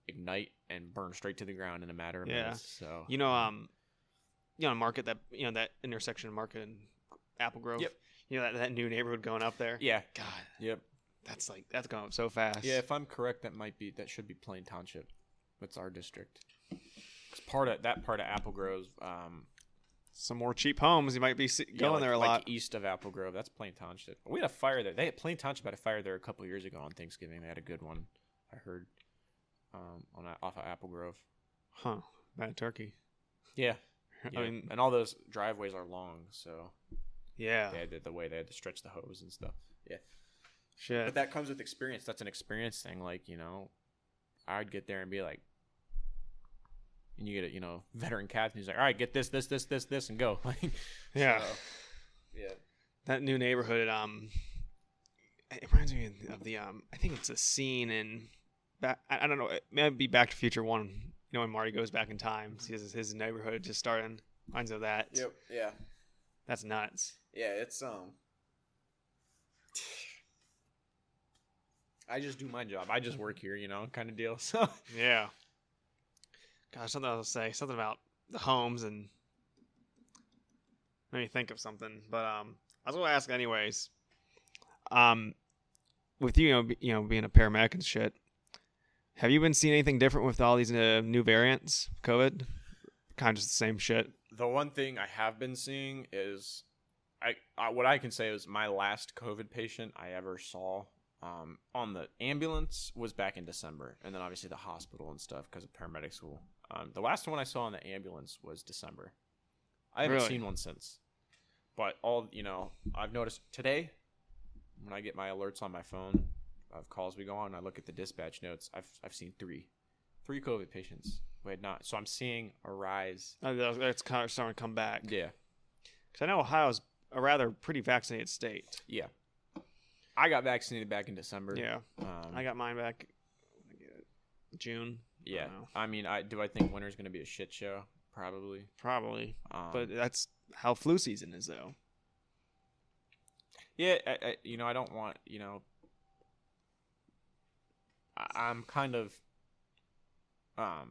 Speaker 2: ignite and burn straight to the ground in a matter of minutes. So
Speaker 1: Market that that intersection of Market and Apple Grove.
Speaker 2: Yep.
Speaker 1: That new neighborhood going up there.
Speaker 2: Yeah.
Speaker 1: God.
Speaker 2: Yep.
Speaker 1: That's going up so fast.
Speaker 2: Yeah, if I'm correct, that should be Plain Township. That's our district. It's part of Apple Grove.
Speaker 1: Some more cheap homes. You might be going there a lot.
Speaker 2: Like east of Apple Grove. That's Plain Township. We had a fire there. Plain Township had a fire there a couple years ago on Thanksgiving. They had a good one. I heard. Off of Apple Grove.
Speaker 1: Huh. Bad turkey.
Speaker 2: Yeah.
Speaker 1: I mean,
Speaker 2: and all those driveways are long, so.
Speaker 1: Yeah.
Speaker 2: They had the way they had to stretch the hose and stuff. Yeah.
Speaker 1: Shit.
Speaker 2: But that comes with experience. That's an experience thing. Like, I'd get there and be like, and you get a, veteran captain who's like, all right, get this, and go.
Speaker 1: Yeah.
Speaker 2: So, yeah.
Speaker 1: That new neighborhood, it reminds me of the, I think it's a scene in, I don't know, it may be Back to Future 1, when Marty goes back in time, sees his neighborhood just starting. Reminds me of that.
Speaker 2: Yep. Yeah.
Speaker 1: That's nuts.
Speaker 2: Yeah, it's I just do my job. I just work here, kind of deal. So
Speaker 1: yeah. Gosh, something else to say. Something about the homes and made me think of something. But I was going to ask anyways. With you, being a paramedic and shit, have you been seeing anything different with all these new variants of COVID? Kind of just the same shit.
Speaker 2: The one thing I have been seeing is, what I can say is my last COVID patient I ever saw on the ambulance was back in December, and then obviously the hospital and stuff because of paramedic school. The last one I saw in the ambulance was December. I haven't seen one since. But I've noticed today when I get my alerts on my phone of calls we go on, I look at the dispatch notes. I've seen three COVID patients who had not. So I'm seeing a rise.
Speaker 1: That's kind of starting to come back.
Speaker 2: Yeah,
Speaker 1: because I know Ohio's a rather pretty vaccinated state.
Speaker 2: Yeah. I got vaccinated back in December.
Speaker 1: Yeah. I got mine back June.
Speaker 2: Yeah. I mean, do I think winter's going to be a shit show? Probably. But that's how flu season is, though. Yeah. I don't want, I'm kind of, I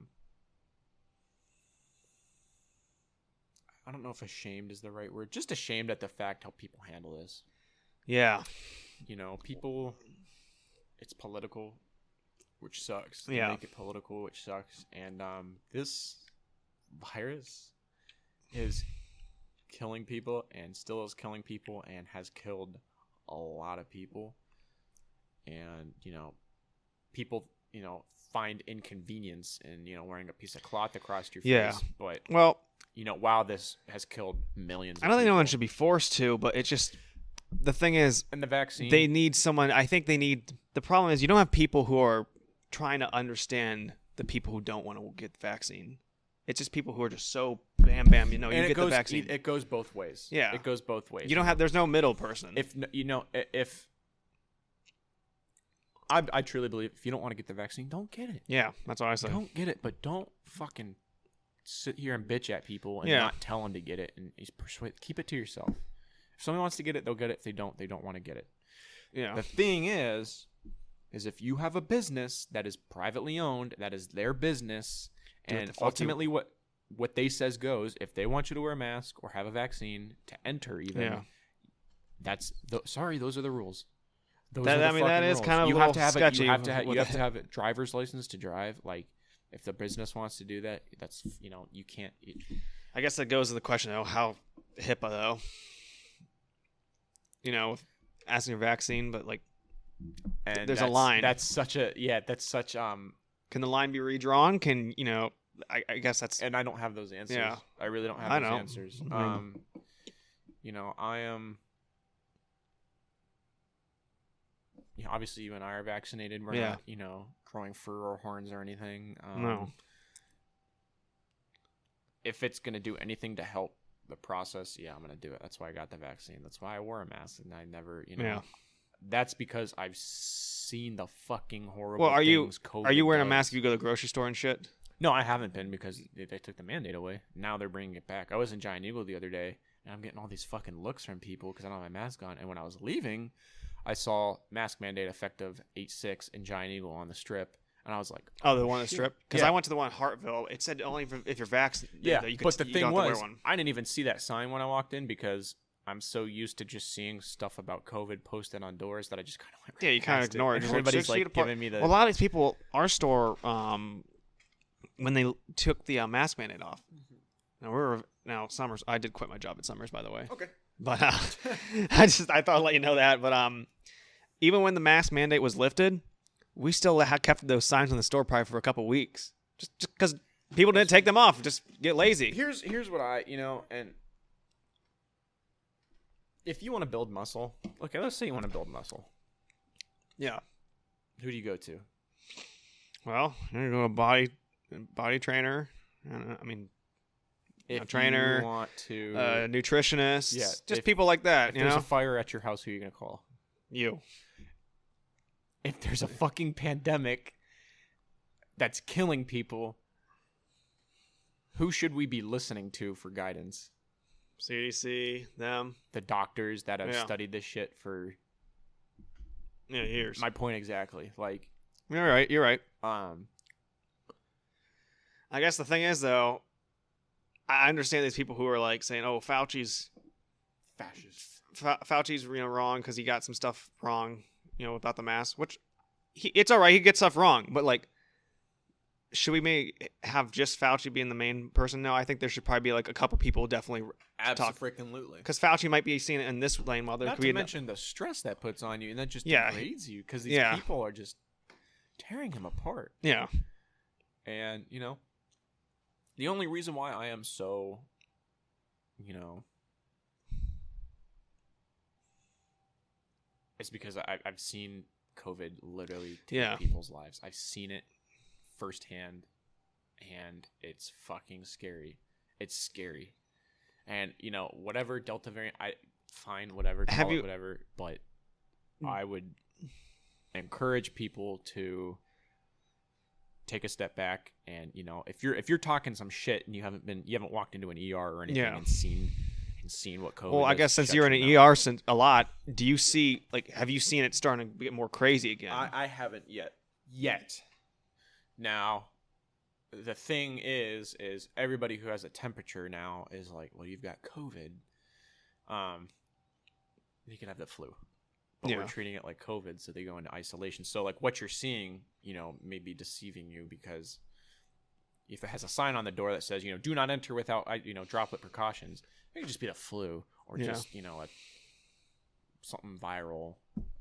Speaker 2: don't know if ashamed is the right word. Just ashamed at the fact how people handle this.
Speaker 1: Yeah.
Speaker 2: People, it's political, which sucks. They make it political, which sucks. And this virus is killing people and still is killing people and has killed a lot of people. And, people, find inconvenience in, wearing a piece of cloth across your face.
Speaker 1: Yeah.
Speaker 2: But,
Speaker 1: well,
Speaker 2: wow, this has killed millions of
Speaker 1: I don't think
Speaker 2: people.
Speaker 1: no one should be forced to, but it's just... The thing is,
Speaker 2: and the vaccine,
Speaker 1: they need someone. I think they need. The problem is you don't have people who are trying to understand the people who don't want to get the vaccine. It's just people who are just so bam. You get the vaccine.
Speaker 2: It goes both ways.
Speaker 1: Yeah,
Speaker 2: it goes both ways.
Speaker 1: You don't have. There's no middle person.
Speaker 2: If I truly believe if you don't want to get the vaccine, don't get it.
Speaker 1: Yeah, that's what I say.
Speaker 2: Don't get it, but don't fucking sit here and bitch at people and not tell them to get it and keep it to yourself. If someone wants to get it, they'll get it. If they don't want to get it.
Speaker 1: Yeah.
Speaker 2: The thing is if you have a business that is privately owned, that is their business, and ultimately what what they says goes. If they want you to wear a mask or have a vaccine to enter, even those are the rules. Those are the fucking
Speaker 1: that is
Speaker 2: rules.
Speaker 1: kind of
Speaker 2: You
Speaker 1: a
Speaker 2: have
Speaker 1: little
Speaker 2: to have
Speaker 1: sketchy.
Speaker 2: you have to have a driver's license to drive. Like, if the business wants to do that, that's you can't.
Speaker 1: I guess that goes to the question though, how HIPAA though. Asking for vaccine, but like,
Speaker 2: And
Speaker 1: there's a line.
Speaker 2: That's such.
Speaker 1: Can the line be redrawn? Can I guess that's.
Speaker 2: And I don't have those answers.
Speaker 1: Yeah.
Speaker 2: I really don't have those
Speaker 1: know.
Speaker 2: answers. I am. Obviously, you and I are vaccinated. We're not, growing fur or horns or anything.
Speaker 1: No.
Speaker 2: If it's gonna do anything to help the process, I'm gonna do it. That's why I got the vaccine. That's why I wore a mask, and I never, That's because I've seen the fucking horrible things COVID
Speaker 1: are you wearing
Speaker 2: does.
Speaker 1: a mask if you go to the grocery store and shit?
Speaker 2: No, I haven't been because they took the mandate away. Now they're bringing it back. I was in Giant Eagle the other day, and I'm getting all these fucking looks from people because I don't have my mask on. And when I was leaving, I saw mask mandate effective 8/6 in Giant Eagle on the strip. And I was like,
Speaker 1: oh, the one on the strip? Because
Speaker 2: Yeah.
Speaker 1: I went to the one in Hartville. It said only if you're vaccinated.
Speaker 2: yeah. But the
Speaker 1: you
Speaker 2: thing
Speaker 1: don't have to
Speaker 2: was,
Speaker 1: wear one.
Speaker 2: I didn't even see that sign when I walked in because I'm so used to just seeing stuff about COVID posted on doors that I just kind of went.
Speaker 1: Yeah, you kind of ignore it. Just like,
Speaker 2: Everybody's
Speaker 1: 6
Speaker 2: like
Speaker 1: feet apart.
Speaker 2: giving me the.
Speaker 1: Well, a lot of these people, our store, when they took the mask mandate off, now Summers. I did quit my job at Summers, by the way.
Speaker 2: Okay.
Speaker 1: But I thought I'd let you know that. But even when the mask mandate was lifted, we still kept those signs in the store probably for a couple weeks, just because people didn't take them off, just get lazy.
Speaker 2: Here's what I and if you want to build muscle, okay, let's say you want to build muscle.
Speaker 1: Yeah.
Speaker 2: Who do you go to?
Speaker 1: Well, you're going to body trainer. I mean,
Speaker 2: If
Speaker 1: trainer,
Speaker 2: you want to,
Speaker 1: nutritionist.
Speaker 2: Yeah,
Speaker 1: just people like that.
Speaker 2: if there's a fire at your house, who are you gonna call?
Speaker 1: You.
Speaker 2: If there's a fucking pandemic that's killing people, who should we be listening to for guidance?
Speaker 1: CDC, them.
Speaker 2: The doctors that have
Speaker 1: Yeah.
Speaker 2: studied this shit for
Speaker 1: years.
Speaker 2: my point exactly. Like,
Speaker 1: You're right. You're right.
Speaker 2: I
Speaker 1: guess the thing is, though, I understand these people who are like saying, "Oh, Fauci's
Speaker 2: fascist.
Speaker 1: Fauci's wrong because he got some stuff wrong, about the mask." Which it's all right. He gets stuff wrong, but like, should we have just Fauci being the main person? No, I think there should probably be like a couple people definitely talk,
Speaker 2: Absolutely.
Speaker 1: because Fauci might be seen in this lane while there
Speaker 2: Not
Speaker 1: could
Speaker 2: to
Speaker 1: be
Speaker 2: mention the stress that puts on you, and that just
Speaker 1: Yeah.
Speaker 2: degrades you because these people are just tearing him apart.
Speaker 1: yeah.
Speaker 2: And, the only reason why I am so, is because I've seen COVID literally take people's lives. I've seen it firsthand, and it's fucking scary. It's scary. And, whatever Delta variant, whatever, whatever, but I would encourage people to take a step back, and if you're talking some shit and you haven't walked into an ER or anything and seen what COVID.
Speaker 1: Well, I guess since you're in an ER a lot, do you see have you seen it starting to get more crazy again?
Speaker 2: I haven't yet. Now, the thing is everybody who has a temperature now is like, well, you've got COVID. You can have the flu. But we're treating it like COVID, so they go into isolation. So, like, what you're seeing, may be deceiving you, because if it has a sign on the door that says, do not enter without, droplet precautions, it could just be the flu or just, something viral,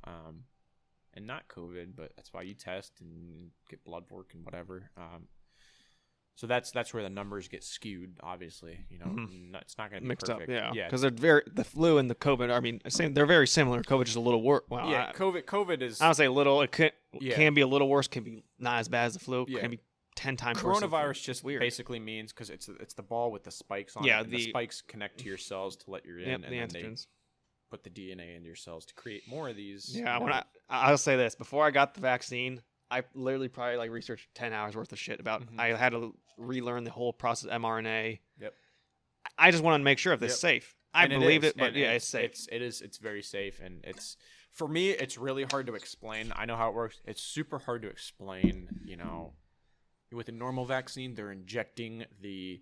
Speaker 2: and not COVID. But that's why you test and get blood work and whatever. So that's where the numbers get skewed. Obviously, it's not going to be
Speaker 1: mixed
Speaker 2: perfect.
Speaker 1: up. Yeah, because the flu and the COVID. I mean, they're very similar. COVID is a little worse. Well,
Speaker 2: yeah, COVID is.
Speaker 1: I would say a little. It can be a little worse. Can be not as bad as the flu.
Speaker 2: Yeah.
Speaker 1: Can be 10 times worse.
Speaker 2: Coronavirus just basically means, because it's the ball with the spikes on it. And the spikes connect to your cells to let you in, and
Speaker 1: the
Speaker 2: then
Speaker 1: antigens.
Speaker 2: they put the DNA into your cells to create more of these.
Speaker 1: Yeah, when I'll say this: before I got the vaccine, I literally probably researched 10 hours worth of shit about. I had to relearn the whole process of mRNA.
Speaker 2: Yep.
Speaker 1: I just wanted to make sure if it's safe. I believe it, but it's safe.
Speaker 2: It's very safe, and for me, it's really hard to explain. I know how it works. It's super hard to explain. With a normal vaccine, they're injecting the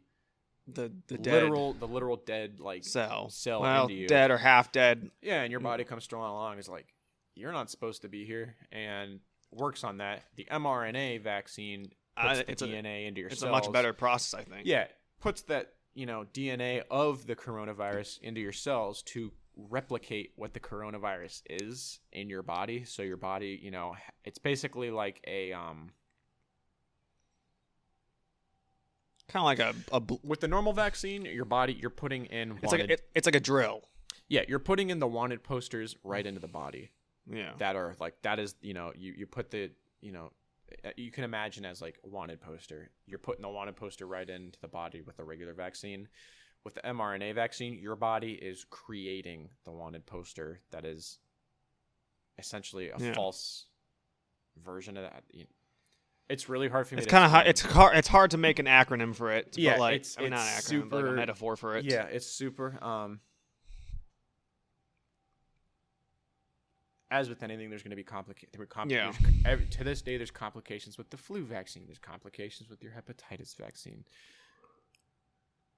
Speaker 1: the dead
Speaker 2: the literal dead like
Speaker 1: cell
Speaker 2: into you.
Speaker 1: Dead or half dead.
Speaker 2: Yeah, and your body comes strolling along. It's like, you're not supposed to be here, and works on that. The mRNA vaccine puts the DNA into your cells.
Speaker 1: It's a much better process, I think.
Speaker 2: Yeah, puts that DNA of the coronavirus into your cells to replicate what the coronavirus is in your body. So your body, it's basically like a
Speaker 1: kind of like a
Speaker 2: with the normal vaccine, your body, you're putting in
Speaker 1: it's like a drill.
Speaker 2: Yeah, you're putting in the wanted posters right into the body.
Speaker 1: Yeah.
Speaker 2: That are like, that is, you put the, you can imagine as like a wanted poster. You're putting the wanted poster right into the body with the regular vaccine. With the mRNA vaccine, your body is creating the wanted poster that is essentially a false version of that. It's really hard for me.
Speaker 1: It's kind of hard. It's hard to make an acronym for it.
Speaker 2: Yeah,
Speaker 1: but
Speaker 2: it's
Speaker 1: not an acronym,
Speaker 2: super,
Speaker 1: but like a metaphor for it.
Speaker 2: Yeah, it's super. As with anything, there's going to be complications.
Speaker 1: Yeah.
Speaker 2: To this day, there's complications with the flu vaccine. There's complications with your hepatitis vaccine.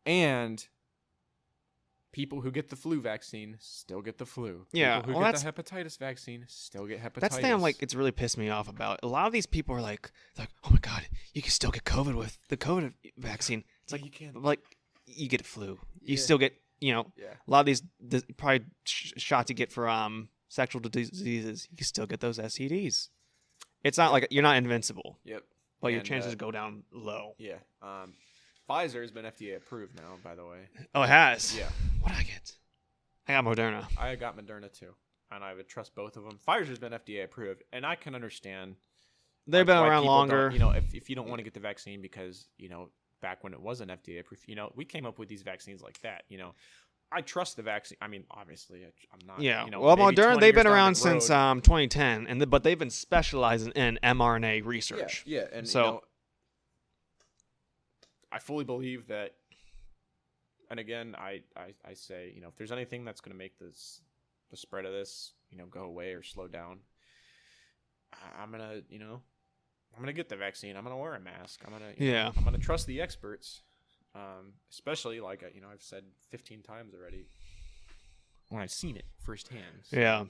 Speaker 2: And people who get the flu vaccine still get the flu.
Speaker 1: Yeah.
Speaker 2: People who get the hepatitis vaccine still get hepatitis.
Speaker 1: That's the thing it's really pissed me off about. A lot of these people are like, oh my God, you can still get COVID with the COVID vaccine. It's like,
Speaker 2: you can.
Speaker 1: Like, you get flu. You still get, a lot of these probably shots you get for sexual diseases, you can still get those STDs. It's not like you're not invincible.
Speaker 2: Yep.
Speaker 1: But your chances go down low.
Speaker 2: Yeah. Pfizer has been FDA approved now, by the way.
Speaker 1: Oh, it has?
Speaker 2: Yeah.
Speaker 1: What did I get? I got Moderna.
Speaker 2: I got Moderna too, and I would trust both of them. Pfizer's been FDA approved, and I can understand.
Speaker 1: They've been around longer.
Speaker 2: If you don't want to get the vaccine because back when it wasn't FDA approved, we came up with these vaccines like that. I trust the vaccine. I mean, obviously, I'm not.
Speaker 1: Yeah. Well, Moderna, they've been around since 2010, but they've been specializing in mRNA research.
Speaker 2: Yeah. And
Speaker 1: so,
Speaker 2: I fully believe that. And again, I say, if there's anything that's going to make the spread of this, go away or slow down, I'm gonna get the vaccine. I'm gonna wear a mask. I'm gonna trust the experts. Especially like I've said 15 times already when I've seen it firsthand. So,
Speaker 1: yeah.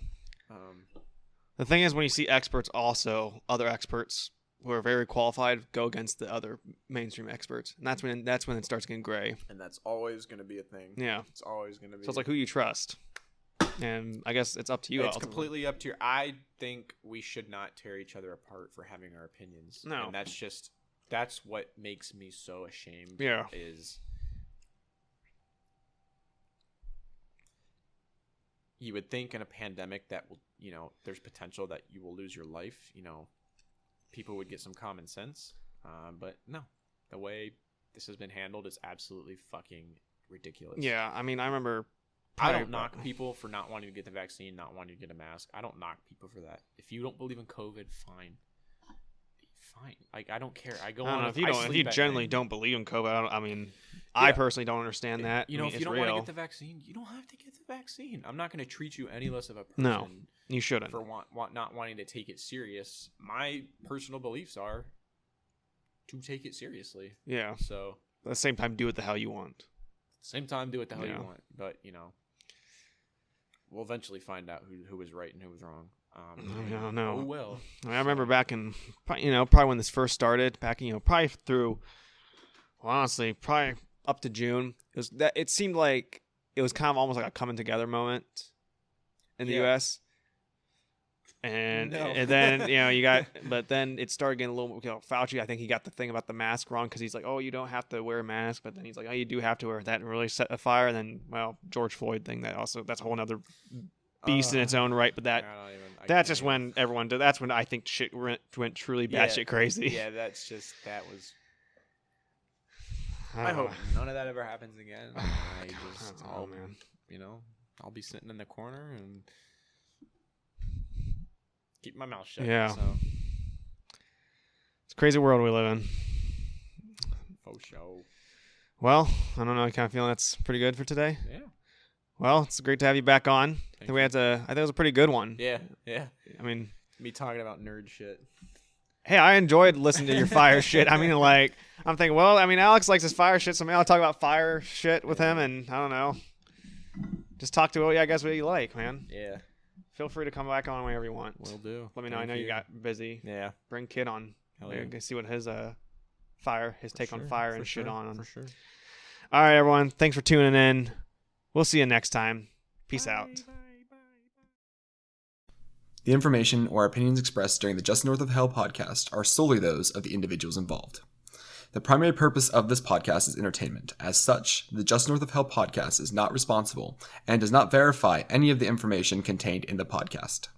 Speaker 1: The thing is, when you see experts, also other experts who are very qualified go against the other mainstream experts, and that's when it starts getting gray.
Speaker 2: And that's always going to be a thing.
Speaker 1: Yeah,
Speaker 2: it's always going to be.
Speaker 1: So it's like who you trust, and I guess it's up to you.
Speaker 2: It's completely up to you. I think we should not tear each other apart for having our opinions.
Speaker 1: No,
Speaker 2: and that's what makes me so ashamed.
Speaker 1: Yeah.
Speaker 2: Is you would think in a pandemic that will, there's potential that you will lose your life. People would get some common sense. But no, the way this has been handled is absolutely fucking ridiculous.
Speaker 1: Yeah. I mean, I remember.
Speaker 2: I don't knock people for not wanting to get the vaccine, not wanting to get a mask. I don't knock people for that. If you don't believe in COVID, fine. Like, I don't care. I don't know
Speaker 1: if you generally don't believe in COVID. I personally don't understand that.
Speaker 2: If you don't want to get the vaccine, you don't have to get the vaccine. I'm not going to treat you any less of a person.
Speaker 1: No, you shouldn't.
Speaker 2: For not wanting to take it serious. My personal beliefs are to take it seriously.
Speaker 1: Yeah.
Speaker 2: So
Speaker 1: at the same time, do what the hell you want.
Speaker 2: Same time, do what the hell you want. But we'll eventually find out who was right and who was wrong.
Speaker 1: I don't know.
Speaker 2: Oh well.
Speaker 1: I remember back in, probably when this first started, back probably through, well, honestly, probably up to June. It seemed like it was kind of almost like a coming together moment in the U.S. And then but then it started getting a little. Fauci, I think he got the thing about the mask wrong because he's like, oh, you don't have to wear a mask, but then he's like, oh, you do have to wear that, and really set a fire. And then, George Floyd thing that's a whole other beast in its own right, but that's just when everyone did. That's when I think shit went truly batshit crazy.
Speaker 2: Yeah, that was. I hope none of that ever happens again. Man. I'll be sitting in the corner and keep my mouth shut.
Speaker 1: Yeah,
Speaker 2: so.
Speaker 1: It's a crazy world we live in.
Speaker 2: For sure.
Speaker 1: Well, I don't know. I kind of feel that's pretty good for today.
Speaker 2: Yeah.
Speaker 1: Well, it's great to have you back on. I think it was a pretty good one.
Speaker 2: Yeah.
Speaker 1: I mean,
Speaker 2: me talking about nerd shit.
Speaker 1: hey, I enjoyed listening to your fire shit. I mean, like, I'm thinking, well, I mean, Alex likes his fire shit, so maybe I'll talk about fire shit with him, and I don't know. Just talk to I guess what you like, man.
Speaker 2: Yeah.
Speaker 1: Feel free to come back on whenever you want.
Speaker 2: Will do.
Speaker 1: Let me know. I know you got busy.
Speaker 2: Yeah.
Speaker 1: Bring Kid on.
Speaker 2: Hell yeah.
Speaker 1: See what his take on fire and shit on.
Speaker 2: For sure.
Speaker 1: All right, everyone. Thanks for tuning in. We'll see you next time. Peace out.
Speaker 4: The information or opinions expressed during the Just North of Hell podcast are solely those of the individuals involved. The primary purpose of this podcast is entertainment. As such, the Just North of Hell podcast is not responsible and does not verify any of the information contained in the podcast.